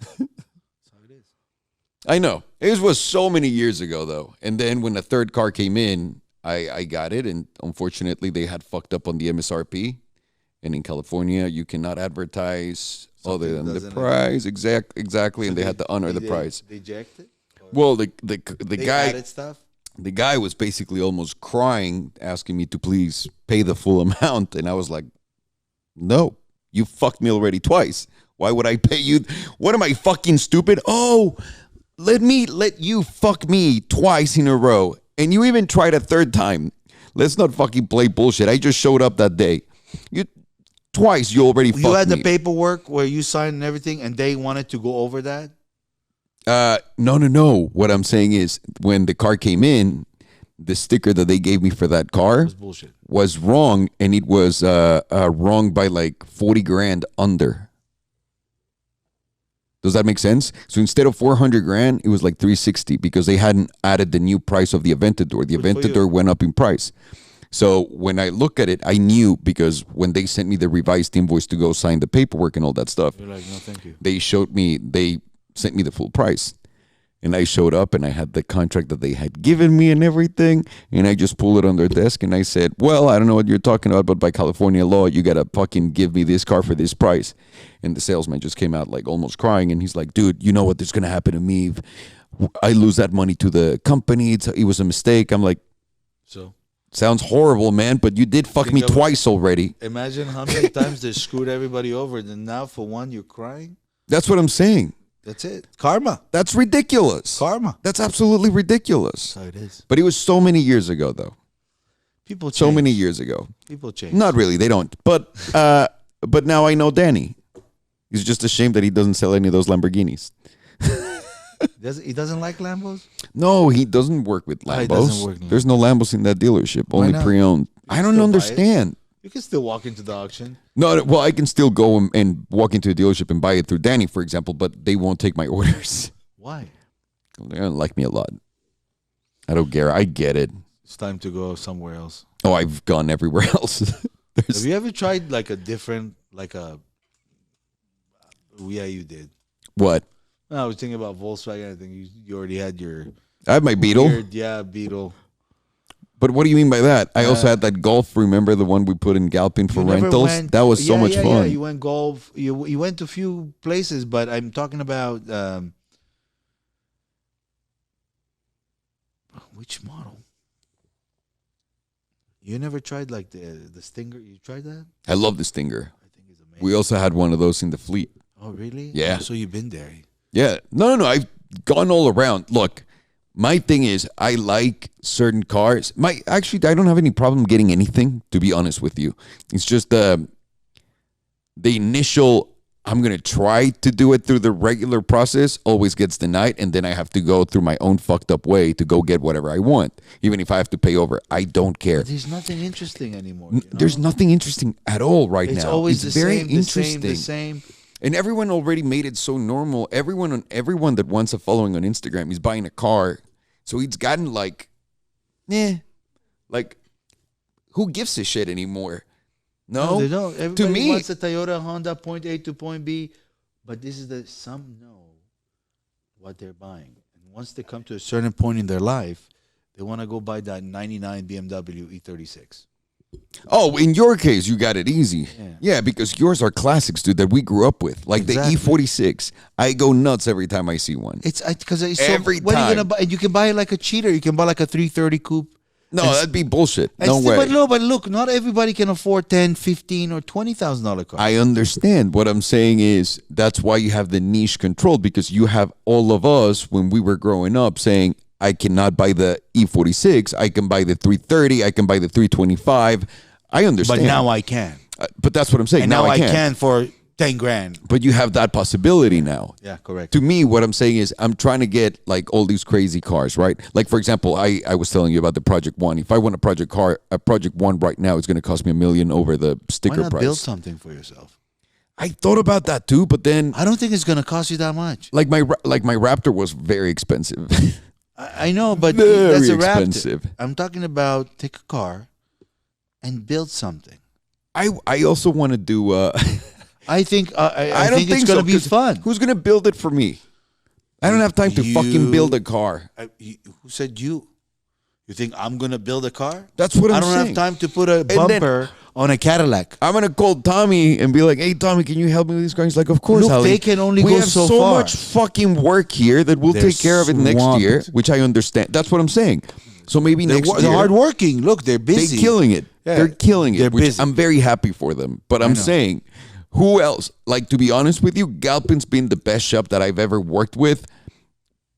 That's how it is. I know. It was so many years ago, though. And then when the third car came in, I got it, and unfortunately, they had fucked up on the MSRP. And in California, you cannot advertise other than the doesn't price. Exactly, and they had to honor the price. They jacked it? Well, the They guy added stuff? the guy was basically almost crying, asking me to please pay the full amount. And I was like, no, you fucked me already twice. Why would I pay you? What am I, fucking stupid? Oh, let you fuck me twice in a row. And you even tried a third time. Let's not fucking play bullshit. I just showed up that day. Twice you already fucked me. You had the paperwork where you signed and everything, and they wanted to go over that? No. What I'm saying is, when the car came in, the sticker that they gave me for that car That's bullshit. was wrong, and it was wrong by like 40 grand under. Does that make sense? So instead of 400 grand, it was like 360 because they hadn't added the new price of the Aventador. The Good for Aventador you. went up in price. So when I look at it, I knew, because when they sent me the revised invoice to go sign the paperwork and all that stuff, You're like, no, thank you. they sent me the full price. And I showed up and I had the contract that they had given me and everything. And I just pulled it on their desk and I said, well, I don't know what you're talking about, but by California law, you got to fucking give me this car for this price. And the salesman just came out like almost crying. And he's like, dude, you know what is going to happen to me if I lose that money to the company? It was a mistake. I'm like, So Sounds horrible, man, but you did fuck me Think of it. twice already. Imagine how many times they screwed everybody over, and now for one you're crying. That's what I'm saying. That's it. Karma. That's ridiculous. Karma. That's absolutely ridiculous. That's how it is. But it was so many years ago, though. People change. So many years ago. People change. Not really. They don't. But now I know Danny. He's just ashamed that he doesn't sell any of those Lamborghinis. He doesn't like Lambos? No, he doesn't work with Lambos. He doesn't work. There's no Lambos in that dealership. Why Only not? pre-owned. I don't still buy it. understand. You can still walk into the auction. No, well, I can still go and walk into a dealership and buy it through Danny, for example, but they won't take my orders. Why? They don't like me a lot. I don't care. I get it. It's time to go somewhere else. Oh, I've gone everywhere else. Have you ever tried like a different, yeah, you did. What? No, I was thinking about Volkswagen. I think you already had your I have my Beetle. weird, Beetle. But what do you mean by that? I also had that Golf. Remember the one we put in Galpin for You never rentals? went- That was so much fun. Yeah, you went golf. You went to a few places, but I'm talking about which model? You never tried like the Stinger? You tried that? I love the Stinger. I think it's amazing. We also had one of those in the fleet. Oh, really? Yeah. Oh, so you've been there. Yeah. No. I've gone all around. Look, my thing is I like certain cars. Actually, I don't have any problem getting anything, to be honest with you. It's just the initial, I'm going to try to do it through the regular process, always gets denied, and then I have to go through my own fucked up way to go get whatever I want, even if I have to pay over. I don't care. But there's nothing interesting anymore. You know? There's nothing interesting at all right now. It's always it's the very same, interesting. the same. And everyone already made it so normal. Everyone that wants a following on Instagram is buying a car. So it's gotten like who gives a shit anymore? No, they don't. Everybody to me, wants a Toyota Honda point A to point B, but this is some know what they're buying. And once they come to a certain point in their life, they want to go buy that 99 BMW E36. oh, in your case, you got it easy. Yeah, because yours are classics, dude, that we grew up with. Like Exactly. the E46. I go nuts every time I see one. It's because Every when are you time. gonna buy? You can buy it like a cheater. You can buy like a 330 coupe. No, that'd be bullshit. No way. But look, not everybody can afford 10, 15, or $20,000 car. I understand. What I'm saying is that's why you have the niche controlled, because you have all of us when we were growing up saying, I cannot buy the E46. I can buy the 330. I can buy the 325. I understand. But now I can. But that's what I'm saying. And now I can for 10 grand. But you have that possibility now. Yeah, correct. To me, what I'm saying is I'm trying to get like all these crazy cars, right? Like, for example, I was telling you about the Project One. If I want a Project One right now, it's going to cost me $1 million over the sticker Why not price. build something for yourself? I thought about that too, but then I don't think it's going to cost you that much. like my Raptor was very expensive. I know, but Very that's a expensive. Raptor. I'm talking about take a car and build something. I also want to do. I think I don't think it's going to be 'cause fun. Who's going to build it for me? I don't have time to fucking build a car. Who said you? You think I'm going to build a car? That's what I'm I don't saying. have time to put a then- bumper on a Cadillac. I'm gonna call Tommy and be like, "Hey, Tommy, can you help me with these cars?" He's like, "Of course, Look, Holly. they can only we go have so so far. much fucking work here that we'll They're take care of it next swamped. year," which I understand. That's what I'm saying. So maybe next They're year, hardworking. Look, they're busy. they're killing it. Yeah, They're killing it. they're which busy. I'm very happy for them. But I'm know. saying, who else? Like, to be honest with you, Galpin's been the best shop that I've ever worked with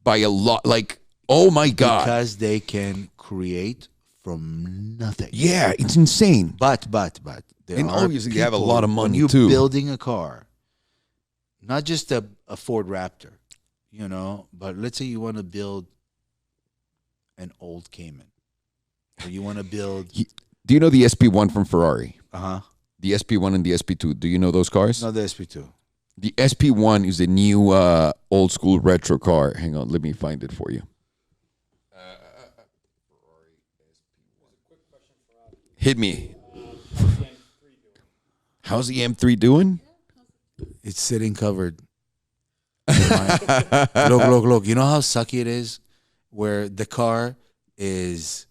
by a lot. Like, oh my god, Because they can create from nothing. yeah, it's insane. But there And are obviously they have a people, lot of when money, you're too. building a car, not just a Ford Raptor, but let's say you want to build an old Cayman, or you want to build Do you know the SP1 from Ferrari? The SP1 and the SP2. Do you know those cars? not the SP2. The SP1 is a new old school retro car. Hang on, let me find it for you. Hit me. How's the M3 doing? It's sitting covered. Look. You know how sucky it is where the car is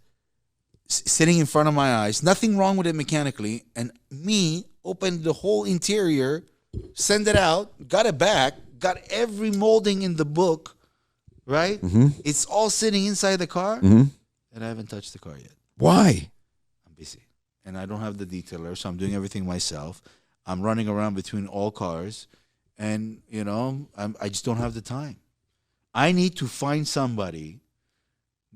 sitting in front of my eyes. Nothing wrong with it mechanically. And me opened the whole interior, send it out, got it back, got every molding in the book, right? Mm-hmm. It's all sitting inside the car. And I haven't touched the car yet. Why? busy. And I don't have the detailer, so I'm doing everything myself. I'm running around between all cars, and, you know, I just don't have the time. I need to find somebody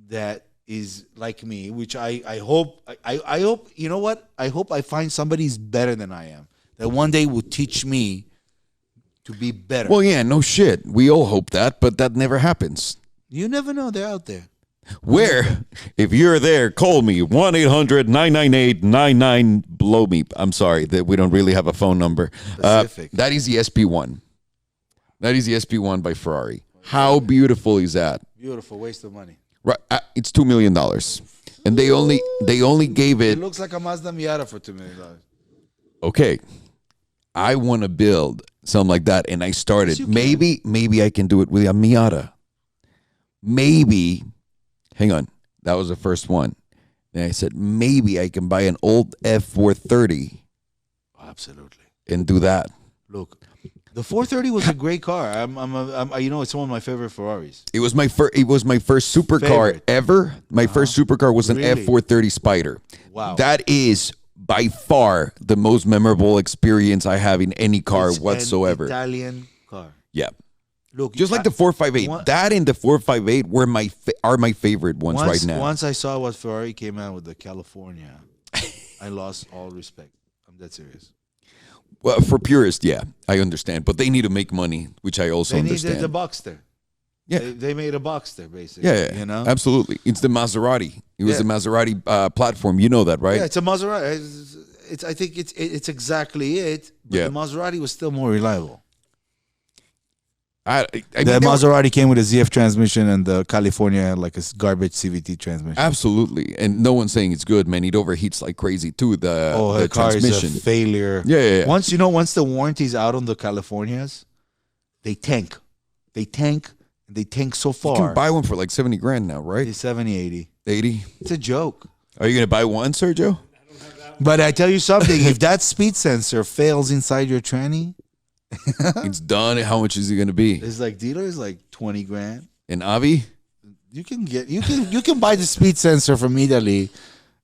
that is like me, which I hope, I hope, you know what? I hope I find somebody who's better than I am, that one day will teach me to be better. Well, yeah, no shit. We all hope that, but that never happens. You never know. They're out there. Where, if you're there, call me 1-800-998-99 blow me. I'm sorry that we don't really have a phone number. Specific. That is the SP1. That is the SP1 by Ferrari. How beautiful is that? Beautiful. Waste of money. Right, it's $2 million, and they only gave It it. looks like a Mazda Miata for $2 million. Okay, I want to build something like that, and I started. Yes, you can. Maybe I can do it with a Miata. Maybe, hang on, that was the first one. And I said maybe I can buy an old F430 Absolutely. and do that. Look, the 430 was a great car. You know, it's one of my favorite Ferraris. It was my first. It was my first supercar Favorite. ever. My first supercar was an Really? F430 Spider. Wow. That is by far the most memorable experience I have in any car It's an whatsoever. Italian car. Yeah, Look, just like the 458. One- That and the 458 were are my favorite ones right now. Once I saw what Ferrari came out with the California, I lost all respect. I'm dead serious. Well, for purists, yeah, I understand, but they need to make money, which I also They understand. needed the Boxster. Yeah. They made a Boxster, basically. Yeah, You know? absolutely. It's the Maserati. It was Yeah. the Maserati platform. You know that, right? Yeah, it's a Maserati. I think it's exactly it. But Yeah. the Maserati was still more reliable. I The mean, they were- Maserati came with a ZF transmission, and the California had like a garbage CVT transmission. Absolutely, and no one's saying it's good, man. It overheats like crazy too. The The car transmission. is a failure. Yeah. Once the warranty's out on the Californias, they tank. They tank so You far. can buy one for like 70 grand now, right? It's 70, 80. 80. It's a joke. Are you gonna buy one, Sergio? But I tell you something, if that speed sensor fails inside your tranny, It's done. How much is it gonna be? it's like dealers like 20 grand. An Avi? You can buy the speed sensor from Italy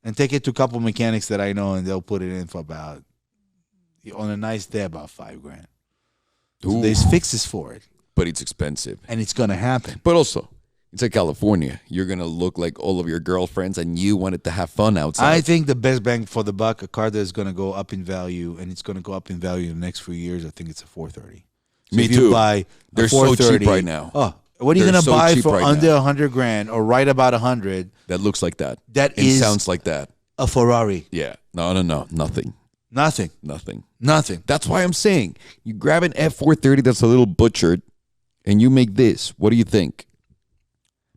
and take it to a couple mechanics that I know, and they'll put it in for about, on a nice day, about 5 grand. So Ooh, there's fixes for it, but it's expensive. and it's gonna happen. But also, it's like California. You're gonna look like all of your girlfriends, and you wanted to have fun outside. I think the best bang for the buck, a car that is going to go up in value, and it's going to go up in value in the next few years, I think it's a 430. So Me if you too. buy a They're so cheap 430 right now. Oh, what are you They're going to so buy cheap for right under now. 100 grand or right about 100? That looks like that. That and is sounds like that. a Ferrari. Yeah. No. Nothing. Nothing. That's why I'm saying you grab an F430 that's a little butchered, and you make this. What do you think?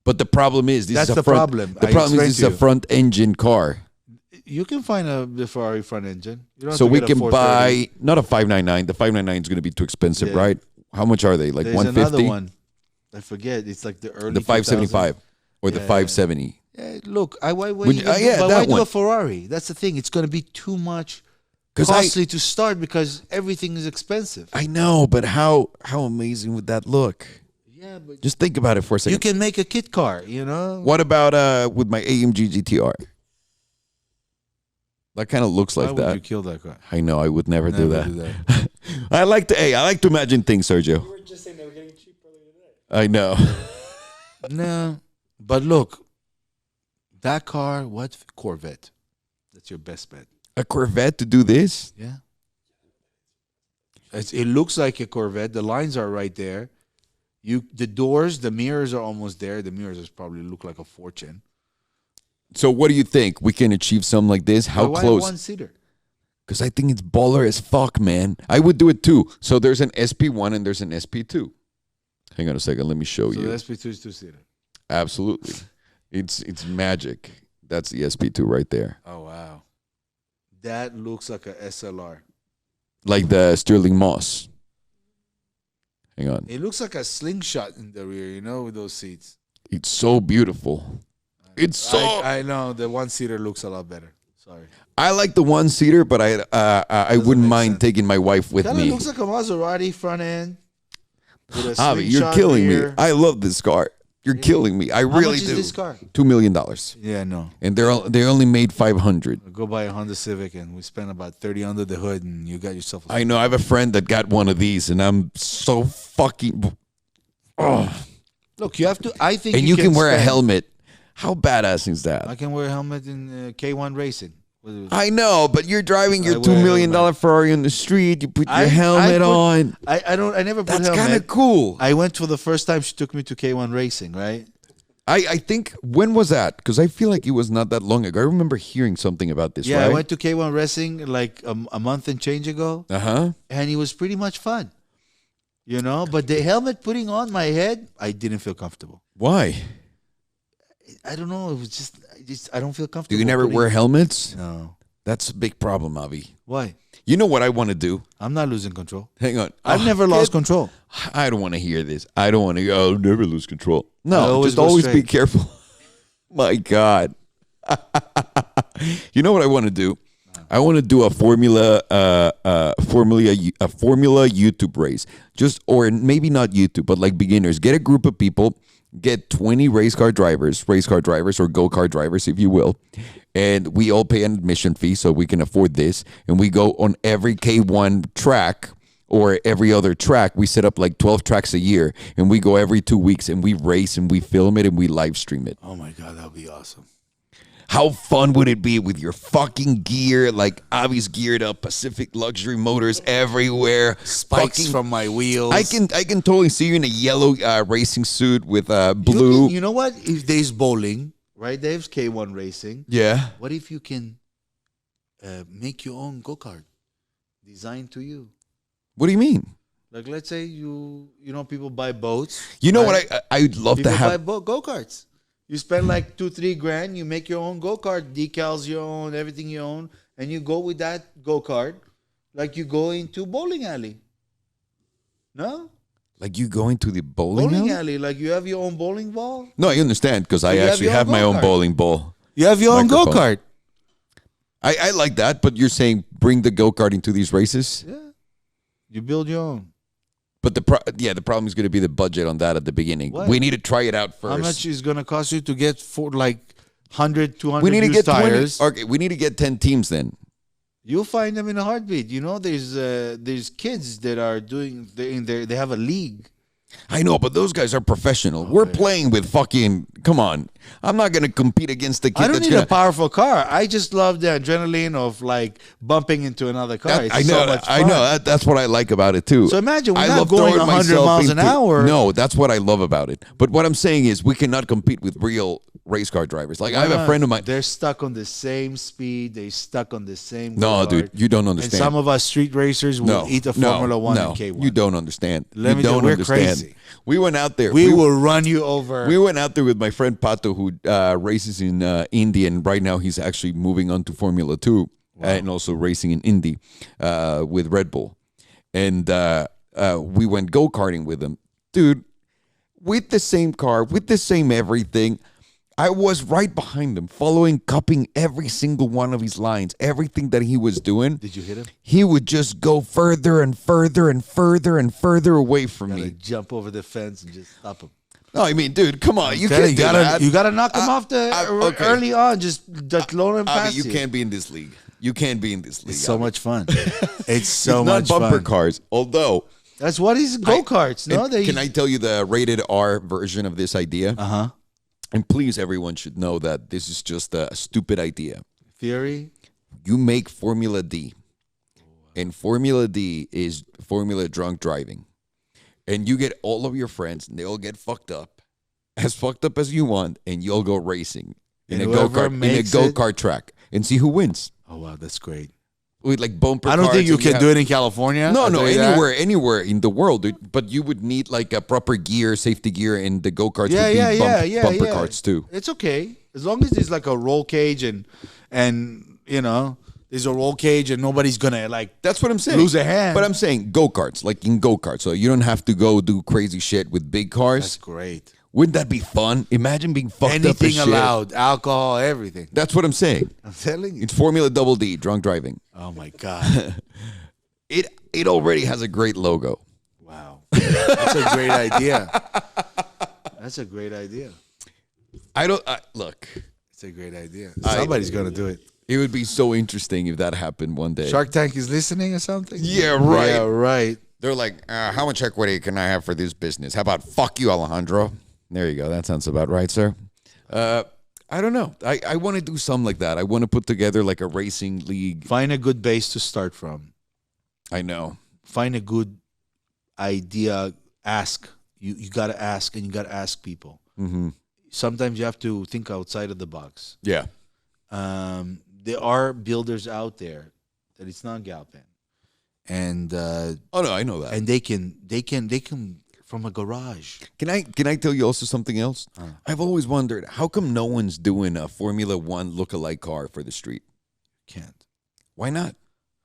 But the problem is, That's is a the front, problem. The I problem explained is to it's a you. front engine car. You can find the Ferrari front engine. You don't have So to we get a can 430. buy not a 599. The 599 is going to be too expensive, Yeah. right? How much are they? Like There's 150? another one. I forget. It's like the early The 575 or the Yeah. 570. Look, why Would you you- gonna yeah, why that do one. a Ferrari? That's the thing. It's going to be too much 'Cause costly to start because everything is expensive. I know, but how amazing would that look? Yeah, but Just think about it for a second. you can make a kit car, you know? What about with my AMG GTR? That kind of looks Why like would that. you kill that car? I know. I would never, do Never that. I like to imagine things, Sergio. You were just saying they were getting cheap earlier today. I know. No, but look, that car, what Corvette? That's your best bet. A Corvette to do this? Yeah. It looks like a Corvette. The lines are right there. The doors, the mirrors are almost there. The mirrors probably look like a fortune. So what do you think? We can achieve something like this? How Why close? a one-seater? Because I think it's baller as fuck, man. I would do it too. So there's an SP1 and there's an SP2. Hang on a second. Let me show So you. the SP2 is two-seater. Absolutely. It's magic. That's the SP2 right there. Oh, wow. That looks like a SLR. Like the Sterling Moss. Hang on. It looks like a slingshot in the rear, you know, with those seats. It's so beautiful. It's so... I know. The one-seater looks a lot better. Sorry. I like the one-seater, but I wouldn't make mind sense. taking my wife with Kind of me. looks like a Maserati front end. With a Avi, you're slingshot killing me. rear. I love this car. You're killing me. I really much is do. this car? $2 million. Yeah, no. And they only made 500. Go buy a Honda Civic and we spend about 30 under the hood and you got yourself a I know. I have a friend that got one of these, and I'm so fucking. Oh. Look, you have to. I think. And you can wear a spend- helmet. How badass is that? I can wear a helmet in K1 racing. I know, but you're driving your I $2 wear a million helmet. Ferrari on the street. You put your I helmet put- on. I never put That's helmet. kind of cool. I went for the first time she took me to K1 racing, right? I think, when was that? Because I feel like it was not that long ago. I remember hearing something about this, Yeah, right? I went to K1 racing like a month and change ago, Uh-huh. and it was pretty much fun. You know, but the helmet putting on my head, I didn't feel comfortable. Why? I don't know. It was just I don't feel Do comfortable. you never putting- wear helmets? No. That's a big problem, Avi. Why? You know what I want to do? I'm not losing control. Hang on. I've Oh, never lost control. I don't want to hear this. I don't want to. I'll never lose control. I No, always just go always be straight. careful. My God. You know what I want to do? I want to do a formula YouTube race. Just, or maybe not YouTube, but like beginners. Get a group of people. Get 20 race car drivers or go-kart drivers, if you will. And we all pay an admission fee so we can afford this. And we go on every K1 track or every other track. We set up like 12 tracks a year. And we go every 2 weeks and we race and we film it and we live stream it. Oh my God, that would be awesome. How fun would it be with your fucking gear, like Avi's geared up, Pacific Luxury Motors everywhere, Spikes fucking, from my wheels. I can totally see you in a yellow racing suit with blue. You know what? If there's bowling, right? There's K1 racing. Yeah. What if you can make your own go-kart designed to you? What do you mean? Like, let's say you know, people buy boats. You know right? what I'd love People to have. buy go-karts. You spend like $2-3 grand. You make your own go-kart, decals your own, everything you own, and you go with that go-kart like you go into bowling alley. No? Like you going to the bowling alley? alley, like you have your own bowling ball. No, I understand because I You have actually your own have my own go-kart. bowling ball. You have your own Microphone. go-kart. I like that, but you're saying bring the go-kart into these races? Yeah. You build your own. But the problem is going to be the budget on that at the beginning. What? We need to try it out first. How much is going to cost you to get for like 100, 200 we need to used get 20, tires? okay, we need to get 10 teams then. You'll find them in a heartbeat. You know, there's kids that are doing they have a league. I know, but those guys are professional. We're playing with fucking. Come on, I'm not going to compete against the kid I don't that's need gonna. a powerful car. I just love the adrenaline of like bumping into another car. It's I so know, much I fun. know. That's what I like about it too. So imagine we're I not love going throwing 100 myself miles an into- hour. No, that's what I love about it. But what I'm saying is, we cannot compete with real race car drivers. Like I have a friend of mine. They're stuck on the same speed. They're stuck on the same. No, go-kart. dude, you don't And understand. some of us street racers will eat a Formula One no, and K1. you don't understand. Let you me tell don't you, we're understand. crazy. We went out there. We will run you over. We went out there with my friend Pato, who races in Indy, and right now he's actually moving on to Formula 2 and also racing in Indy with Red Bull. And we went go-karting with him. Dude, with the same car, with the same everything. I was right behind him, copying every single one of his lines, everything that he was doing. Did you hit him? He would just go further and further and further and further away from Gotta me. jump over the fence and just stop him. No, I mean, dude, come on. You Tell can't you do that. You gotta knock him off okay. early on. Just load him Avi, past you can't be in this league. You can't be in this league. It's so Avi. much fun. It's so It's not much bumper fun. cars. Although, That's what is go karts. No, and can I tell you the rated R version of this idea? huh. And please, everyone should know that this is just a stupid idea. Theory. You make Formula D, and Formula D is Formula drunk driving, and you get all of your friends, and they all get fucked up as you want, and you'll go racing in And a whoever makes it- go-kart track and see who wins. Oh wow, that's great. With like bumper I don't cars think you and can have- do it in California. No, I'll no, tell you that. anywhere in the world, dude. But you would need like a proper gear, safety gear, and the go-karts Yeah, would be yeah, bumper yeah. carts too. It's okay as long as there's like a roll cage and you know there's a roll cage and nobody's gonna like That's what I'm saying. lose a hand. But I'm saying go-karts, like in go-karts. So you don't have to go do crazy shit with big cars. That's great. Wouldn't that be fun? Imagine being fucked up as Anything shit. allowed, alcohol, everything. That's what I'm saying. I'm telling you. It's Formula Double D, drunk driving. Oh my god! It already has a great logo. Wow, that's a great idea. That's a great idea. Look. It's a great idea. Somebody's gonna do it. It would be so interesting if that happened one day. Shark Tank is listening or something? Yeah, right. Yeah, right. They're like, how much equity can I have for this business? How about fuck you, Alejandro? There you go. That sounds about right, sir. I don't know. I want to do something like that. I want to put together like a racing league. Find a good base to start from. I know. Find a good idea. Ask. You got to ask, and you got to ask people. Mm-hmm. Sometimes you have to think outside of the box. Yeah. There are builders out there that it's not Galpan. And oh no, I know that. And they can from a garage. Can I tell you also something else? I've always wondered how come no one's doing a Formula One look-alike car for the street. Can't. Why not?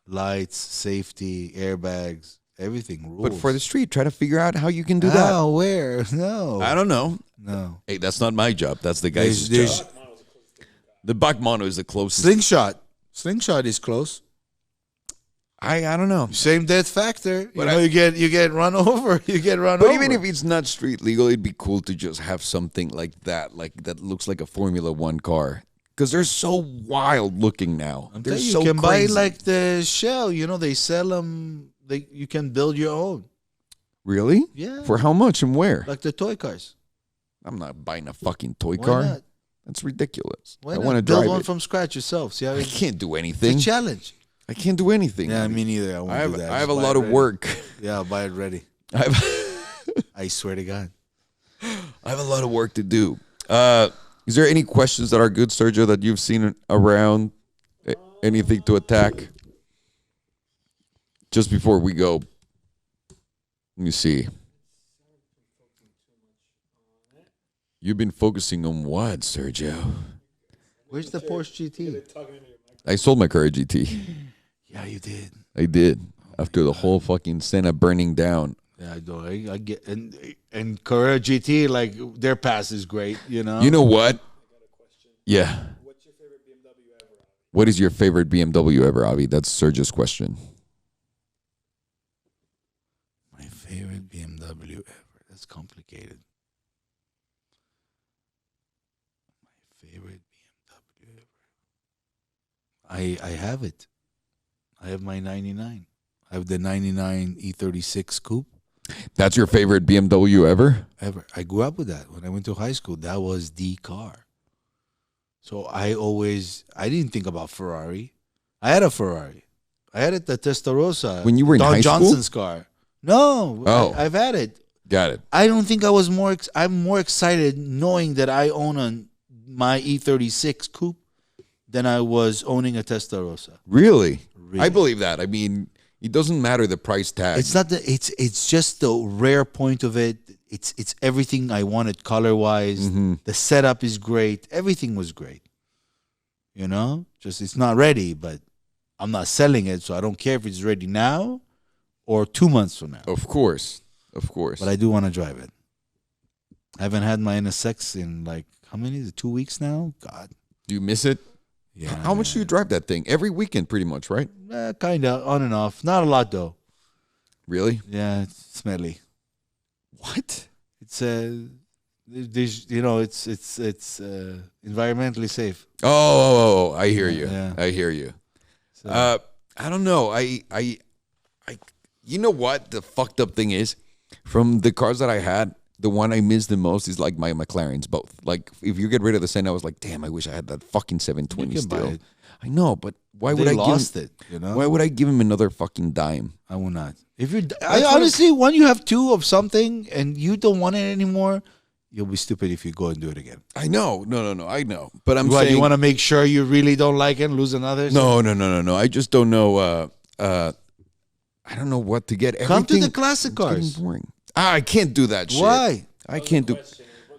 Lights, safety, airbags, everything. Rules. But for the street, try to figure out how you can do that. Oh, where? No. I don't know. No. Hey, that's not my job. That's the guy's job. The Bach Mono is the closest. Slingshot. Slingshot is close. I don't know. Same death factor. You get run over. You get run over. But even if it's not street legal, it'd be cool to just have something like that looks like a Formula One car. Because they're so wild looking now. They're so you can crazy. buy like the shell. They sell them. You can build your own. Really? Yeah. For how much and where? Like the toy cars. I'm not buying a fucking toy Why car. not? That's ridiculous. Why I not want to build drive one it. from scratch yourself? See how I can't do anything. It's a challenge. I can't do anything. Yeah, me neither. I won't do that. I have a lot of work. Yeah, I'll buy it ready. I swear to God. I have a lot of work to do. Is there any questions that are good, Sergio, that you've seen around? Anything to attack? Just before we go. Let me see. You've been focusing on what, Sergio? Where's the Porsche GT? I sold my car GT. Yeah, you did. I did. After the whole fucking Senna burning down. Yeah, I know. I get and Carrera GT, like their pass is great. You know. You know what? Yeah. What's your favorite BMW ever? What is your favorite BMW ever, Avi? That's Sergio's question. My favorite BMW ever. That's complicated. My favorite BMW ever. I have it. I have my 99. I have the 99 E36 coupe. That's your favorite BMW ever? Ever. I grew up with that. When I went to high school, that was the car. So I didn't think about Ferrari. I had a Ferrari. I had it, the Testarossa. When you were in Don high school? Johnson's car. No. Oh. I've had it. Got it. I don't think I was I'm more excited knowing that I own my E36 coupe than I was owning a Testarossa. Really? Really. I believe that. I mean, it doesn't matter the price tag. It's not it's just the rare point of it. It's everything I wanted color wise. Mm-hmm. The setup is great. Everything was great. You know? Just it's not ready, but I'm not selling it, so I don't care if it's ready now or 2 months from now. Of course. Of course. But I do want to drive it. I haven't had my NSX in like how many? Is it 2 weeks now? God. Do you miss it? Yeah. How much do you drive that thing? Every weekend, pretty much, right? Kind of on and off. Not a lot though. Really? Yeah, it's smelly. What? It's it's environmentally safe. Oh, I hear you. Yeah. I hear you. So, I don't know. You know what the fucked up thing is? From the cars that I had, the one I miss the most is like my McLarens, both. Like, if you get rid of the Senna, I was like, damn, I wish I had that fucking 720 You can buy still. it. I know, but why would they I lost give it? You know. Why would I give him another fucking dime? I will not. If you, what honestly, when you have two of something and you don't want it anymore, you'll be stupid if you go and do it again. I know. No. I know. But I'm What, saying you want to make sure you really don't like it and lose another? No. I just don't know. I don't know what to get. Come to Everything- the classic it's getting cars. boring. I can't do that shit. Why? I can't do. What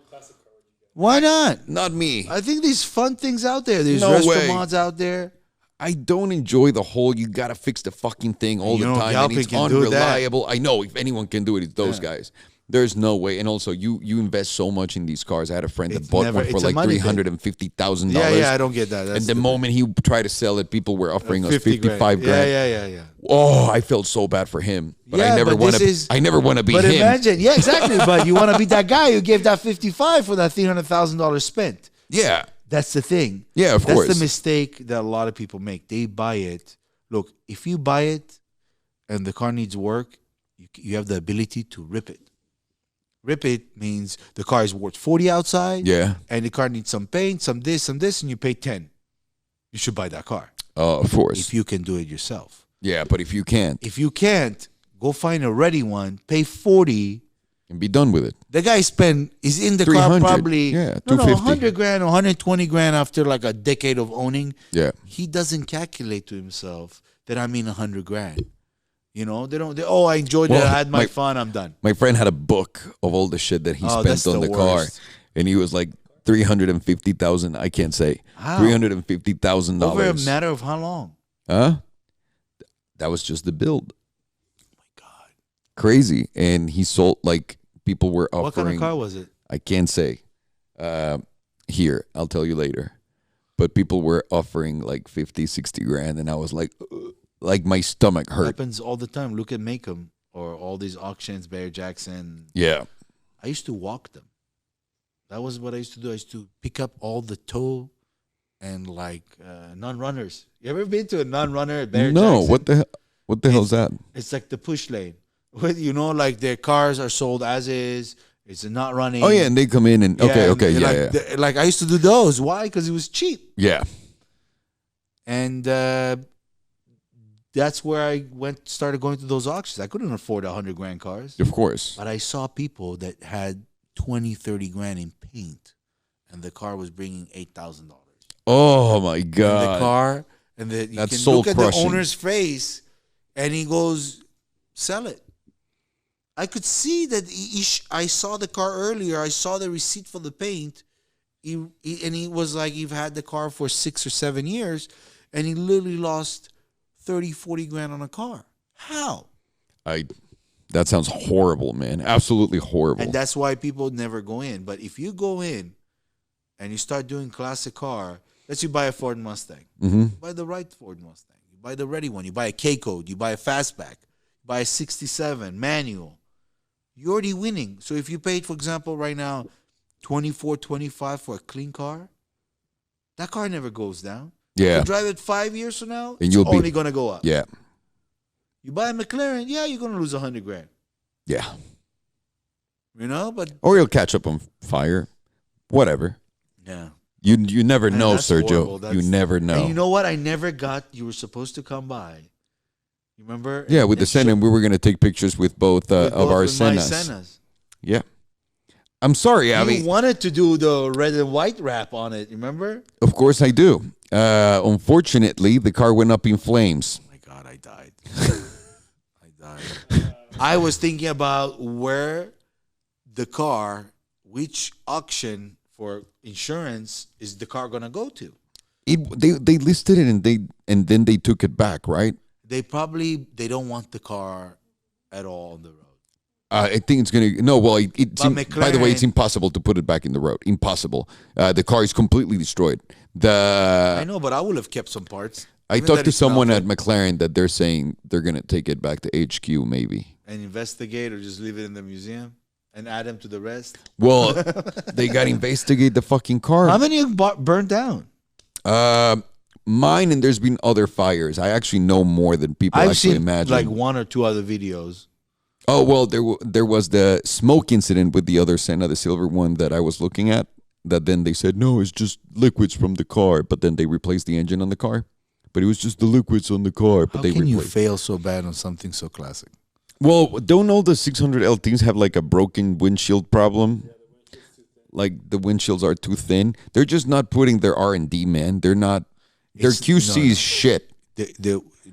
classic car would you get? Why not? Not me. I think there's fun things out there. There's No restaurant way. mods out there. I don't enjoy the whole you gotta fix the fucking thing all You the know, time. Galpin And it's can do that. unreliable. I know if anyone can do it, it's those guys. There's no way. And also you invest so much in these cars. I had a friend that It's bought never- one for it's a like money thing. $350,000. Yeah, I don't get that. That's And the moment he tried to sell it, people were offering us 50 grand. 55 grand. Yeah. Oh, I felt so bad for him, but Yeah, I never but want this to. is- I never want to be But him. imagine, yeah, exactly. But you want to be that guy who gave that 55 for that $300,000 spent. Yeah, That's the thing. yeah, of That's course. the mistake that a lot of people make. They buy it. Look, if you buy it and the car needs work, you have the ability to rip it. Rip it means the car is worth 40 outside, Yeah. and the car needs some paint, some this, and you pay 10. You should buy that car Of course. if you can do it yourself. Yeah, but if you can't, If you can't, go find a ready one, pay 40. and be done with it. The guy is in the car 300, probably yeah, no, 250. 100 grand or 120 grand after like a decade of owning. Yeah. He doesn't calculate to himself that I mean 100 grand. You know, oh, I enjoyed it, I had my fun, I'm done. My friend had a book of all the shit that he spent on the car, worst. and he was like $350,000. I can't say How? $350,000 Over a matter of how long? Huh? That was just the build. Oh my God. Crazy, and he sold like people were offering. What kind of car was it? I can't say. Here, I'll tell you later. But people were offering like 50, 60 grand, and I was like my stomach hurt. Happens all the time. Look at Makem or all these auctions, Bear Jackson. Yeah. I used to walk them. That was what I used to do. I used to pick up all the tow and like non-runners. You ever been to a non-runner at Bear No, Jackson? what the hell's that? It's like the push lane. You know, like their cars are sold as is. It's not running. Oh yeah, and they come in and okay, Like I used to do those. Why? Because it was cheap. Yeah. And that's where I started going to those auctions. I couldn't afford 100 grand cars. Of course. But I saw people that had 20, 30 grand in paint, and the car was bringing $8,000. Oh my And god. the car, and you That's can soul look at crushing. the owner's face, and he goes, "Sell it." I could see that I saw the car earlier. I saw the receipt for the paint. He was like, you've had the car for 6 or 7 years, and he literally lost 30, 40 grand on a car. How? That sounds horrible, man. Absolutely horrible. And that's why people never go in. But if you go in and you start doing classic car, let's say you buy a Ford Mustang. You buy the right Ford Mustang. You buy the ready one. You buy a K-Code. You buy a Fastback. You buy a 67 manual. You're already winning. So if you paid, for example, right now, 24, 25 for a clean car, that car never goes down. Yeah. You drive it 5 years from now, And it's you'll be- only going to go up. Yeah. You buy a McLaren, yeah, you're going to lose 100 grand. Yeah. You know, but Or you'll catch up on fire. Whatever. yeah. You never Man, know, that's Sergio. horrible. You never know. And you know what? I never got. You were supposed to come by. You remember? Yeah, with the Senna, and we were gonna take pictures with both of our Sennas. Sennas. Yeah. I'm sorry, Avi. You wanted to do the red and white wrap on it. Remember? Of course I do. Unfortunately, the car went up in flames. Oh my God, I died. I died. I was thinking about where the car, which auction for insurance is the car gonna go to. They listed it and then they took it back, right? They don't want the car at all on the road. I think it's gonna no. Well, by the way, it's McLaren- impossible to put it back in the road. Impossible. The car is completely destroyed. I know, but I would have kept some parts. I Even talked that to it's someone at melted. McLaren that they're saying they're gonna take it back to HQ, maybe. And investigate or just leave it in the museum and add them to the rest. Well, they got to investigate the fucking car. How many burned down? Mine, and there's been other fires. I actually know more than people I've actually seen imagine. like 1 or 2 other videos. Oh, well, there was the smoke incident with the other Senna, the silver one that I was looking at, that then they said, no, it's just liquids from the car, but then they replaced the engine on the car. But it was just the liquids on the car, but How they can you replaced. fail so bad on something so classic? Well, don't all the 600 LTs have like a broken windshield problem? Like the windshields are too thin. They're just not putting their R&D, man. They're not. Their QC is shit.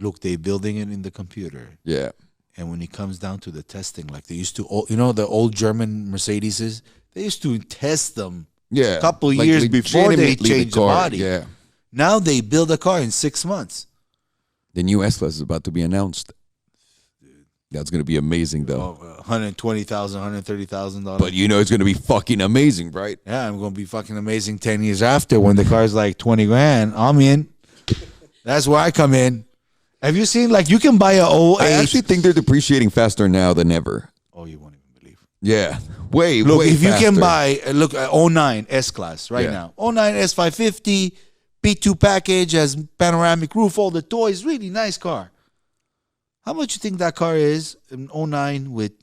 Look, they're building it in the computer. Yeah. And when it comes down to the testing, like they used to, you know, the old German Mercedeses, they used to test them Yeah. a couple Like years before they legitimately changed the car, body. Yeah. Now they build a car in 6 months. The new S-Class is about to be announced. That's going to be amazing, though. $120,000, $130,000. But you know it's going to be fucking amazing, right? Yeah, I'm going to be fucking amazing 10 years after when the car's like 20 grand. I'm in. That's where I come in. Have you seen, like, you can buy a 08. I actually think they're depreciating faster now than ever. Oh, you won't even believe. Yeah. Way If faster. you can buy, look, 09 S-Class right now. 09 S550, P2 package, has panoramic roof, all the toys, really nice car. How much you think that car is? An 09 with,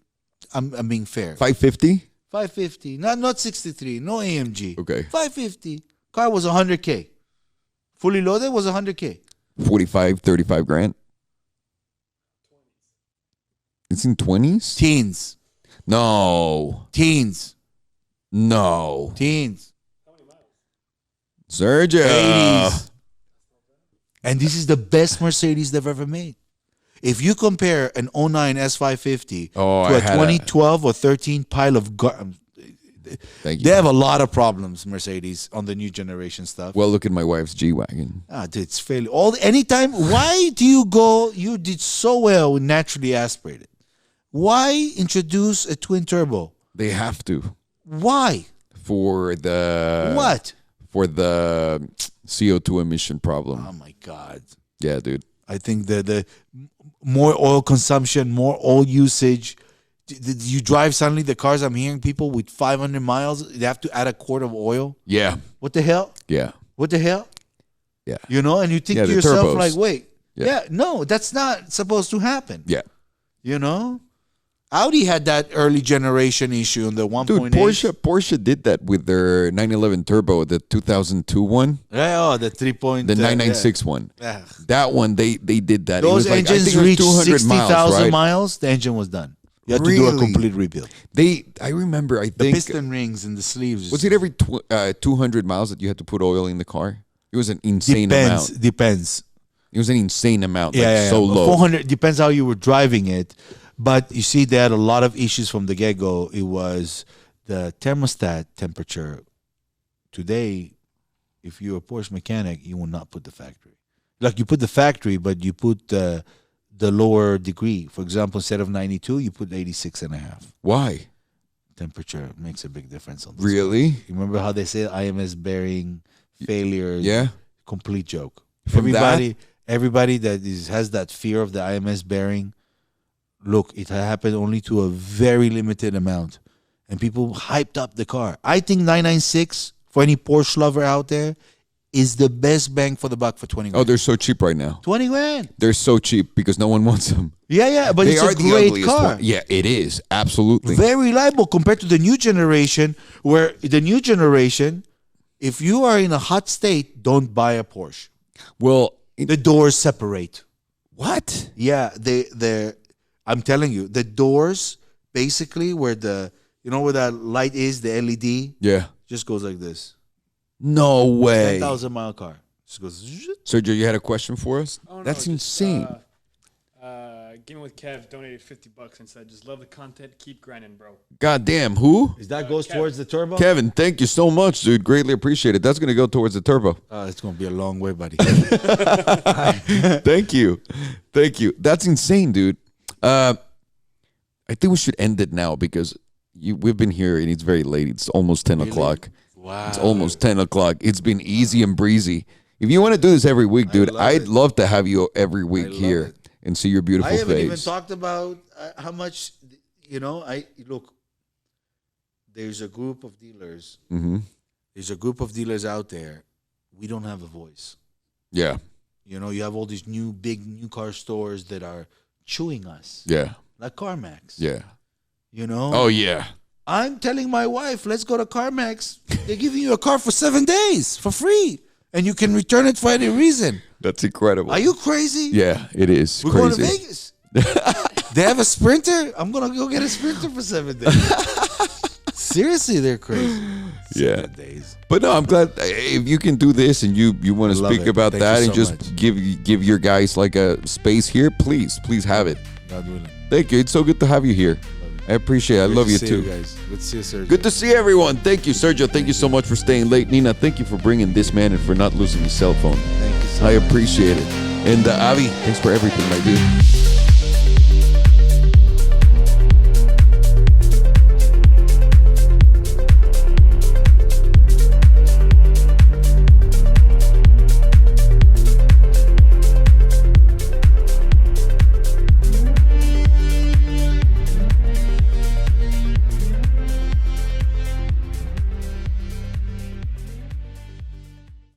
I'm being fair. 550? 550, not 63, no AMG. Okay. 550. Car was 100K. Fully loaded was 100K. 45, 35 grand. It's in 20s? Teens. No. Teens. No. Teens. Sergio. 80s. And this is the best Mercedes they've ever made. If you compare an 09 S550 to a 2012 or 13 pile of Thank you. They have a lot of problems, Mercedes, on the new generation stuff. Well, look at my wife's G-Wagon. Dude, it's failure. Anytime, why do you did so well with naturally aspirated. Why introduce a twin turbo? They have to. Why? For the... What? For the CO2 emission problem. Oh, my God. Yeah, dude. I think the more oil consumption, more oil usage. You drive suddenly the cars I'm hearing people with 500 miles, they have to add a quart of oil. Yeah. What the hell? Yeah. What the hell? Yeah. You know, and you think to yourself like, wait, no, that's not supposed to happen. Yeah. You know? Audi had that early generation issue in the 1.8. Dude, Porsche did that with their 911 Turbo, the 2002 one. Yeah, the 3. The 996 one. Yeah. That one, they did that. Those it was engines like, reached 60,000 right? miles, the engine was done. You had to do a complete rebuild. I remember, I the think. piston rings and the sleeves. Was it every 200 miles that you had to put oil in the car? It was an insane amount. Depends. It was an insane amount. So low. 400, depends how you were driving it. But you see, they had a lot of issues from the get-go. It was the thermostat temperature. Today, if you're a Porsche mechanic, you will not put the factory. Like, you put the factory, but you put the lower degree. For example, instead of 92, you put 86.5. Why? Temperature makes a big difference on this. Really? You remember how they say IMS bearing failure? Yeah. Complete joke. From Everybody that has that fear of the IMS bearing, look, it happened only to a very limited amount. And people hyped up the car. I think 996, for any Porsche lover out there, is the best bang for the buck for 20 grand. Oh, they're so cheap right now. 20 grand. They're so cheap because no one wants them. Yeah, but it's a great car. Yeah, it is. Absolutely. Very reliable compared to the new generation, where the new generation, if you are in a hot state, don't buy a Porsche. Well, the doors separate. What? Yeah, I'm telling you, the doors, basically where where that light is, the LED, just goes like this. No way. 10,000-mile car. Just goes. Sergio, you had a question for us? Oh, no, That's insane. Gaming with Kev donated $50 and said, "Just love the content. Keep grinding, bro." God damn, who? Is that goes towards the turbo? Kevin, thank you so much, dude. Greatly appreciate it. That's going to go towards the turbo. It's going to be a long way, buddy. Thank you. Thank you. That's insane, dude. I think we should end it now because we've been here and it's very late. It's almost 10 o'clock. Wow. It's almost 10 o'clock. It's been easy and breezy. If you want to do this every week, dude, I'd love to have you every week here and see your beautiful face. I haven't even talked about how much, look, there's a group of dealers. Mm-hmm. There's a group of dealers out there. We don't have a voice. Yeah. You have all these big new car stores that are chewing us. Yeah. Like CarMax. Yeah. Oh, yeah. I'm telling my wife, let's go to CarMax. They're giving you a car for 7 days for free. And you can return it for any reason. That's incredible. Are you crazy? Yeah, it is. We're crazy. going to Vegas. They have a Sprinter? I'm going to go get a Sprinter for 7 days. Seriously, they're crazy. 7 days. But no, I'm glad if you can do this and you want to speak about that and just give your guys like a space here, please have it. God willing. Thank you. It's so good to have you here. I appreciate it. I love you too. Guys. Good to see you, Sergio. Good to see everyone. Thank you, Sergio. Thank you so much for staying late. Nina, thank you for bringing this man and for not losing his cell phone. Thank you so much. I much. appreciate it. And Avi, thanks for everything, my dude.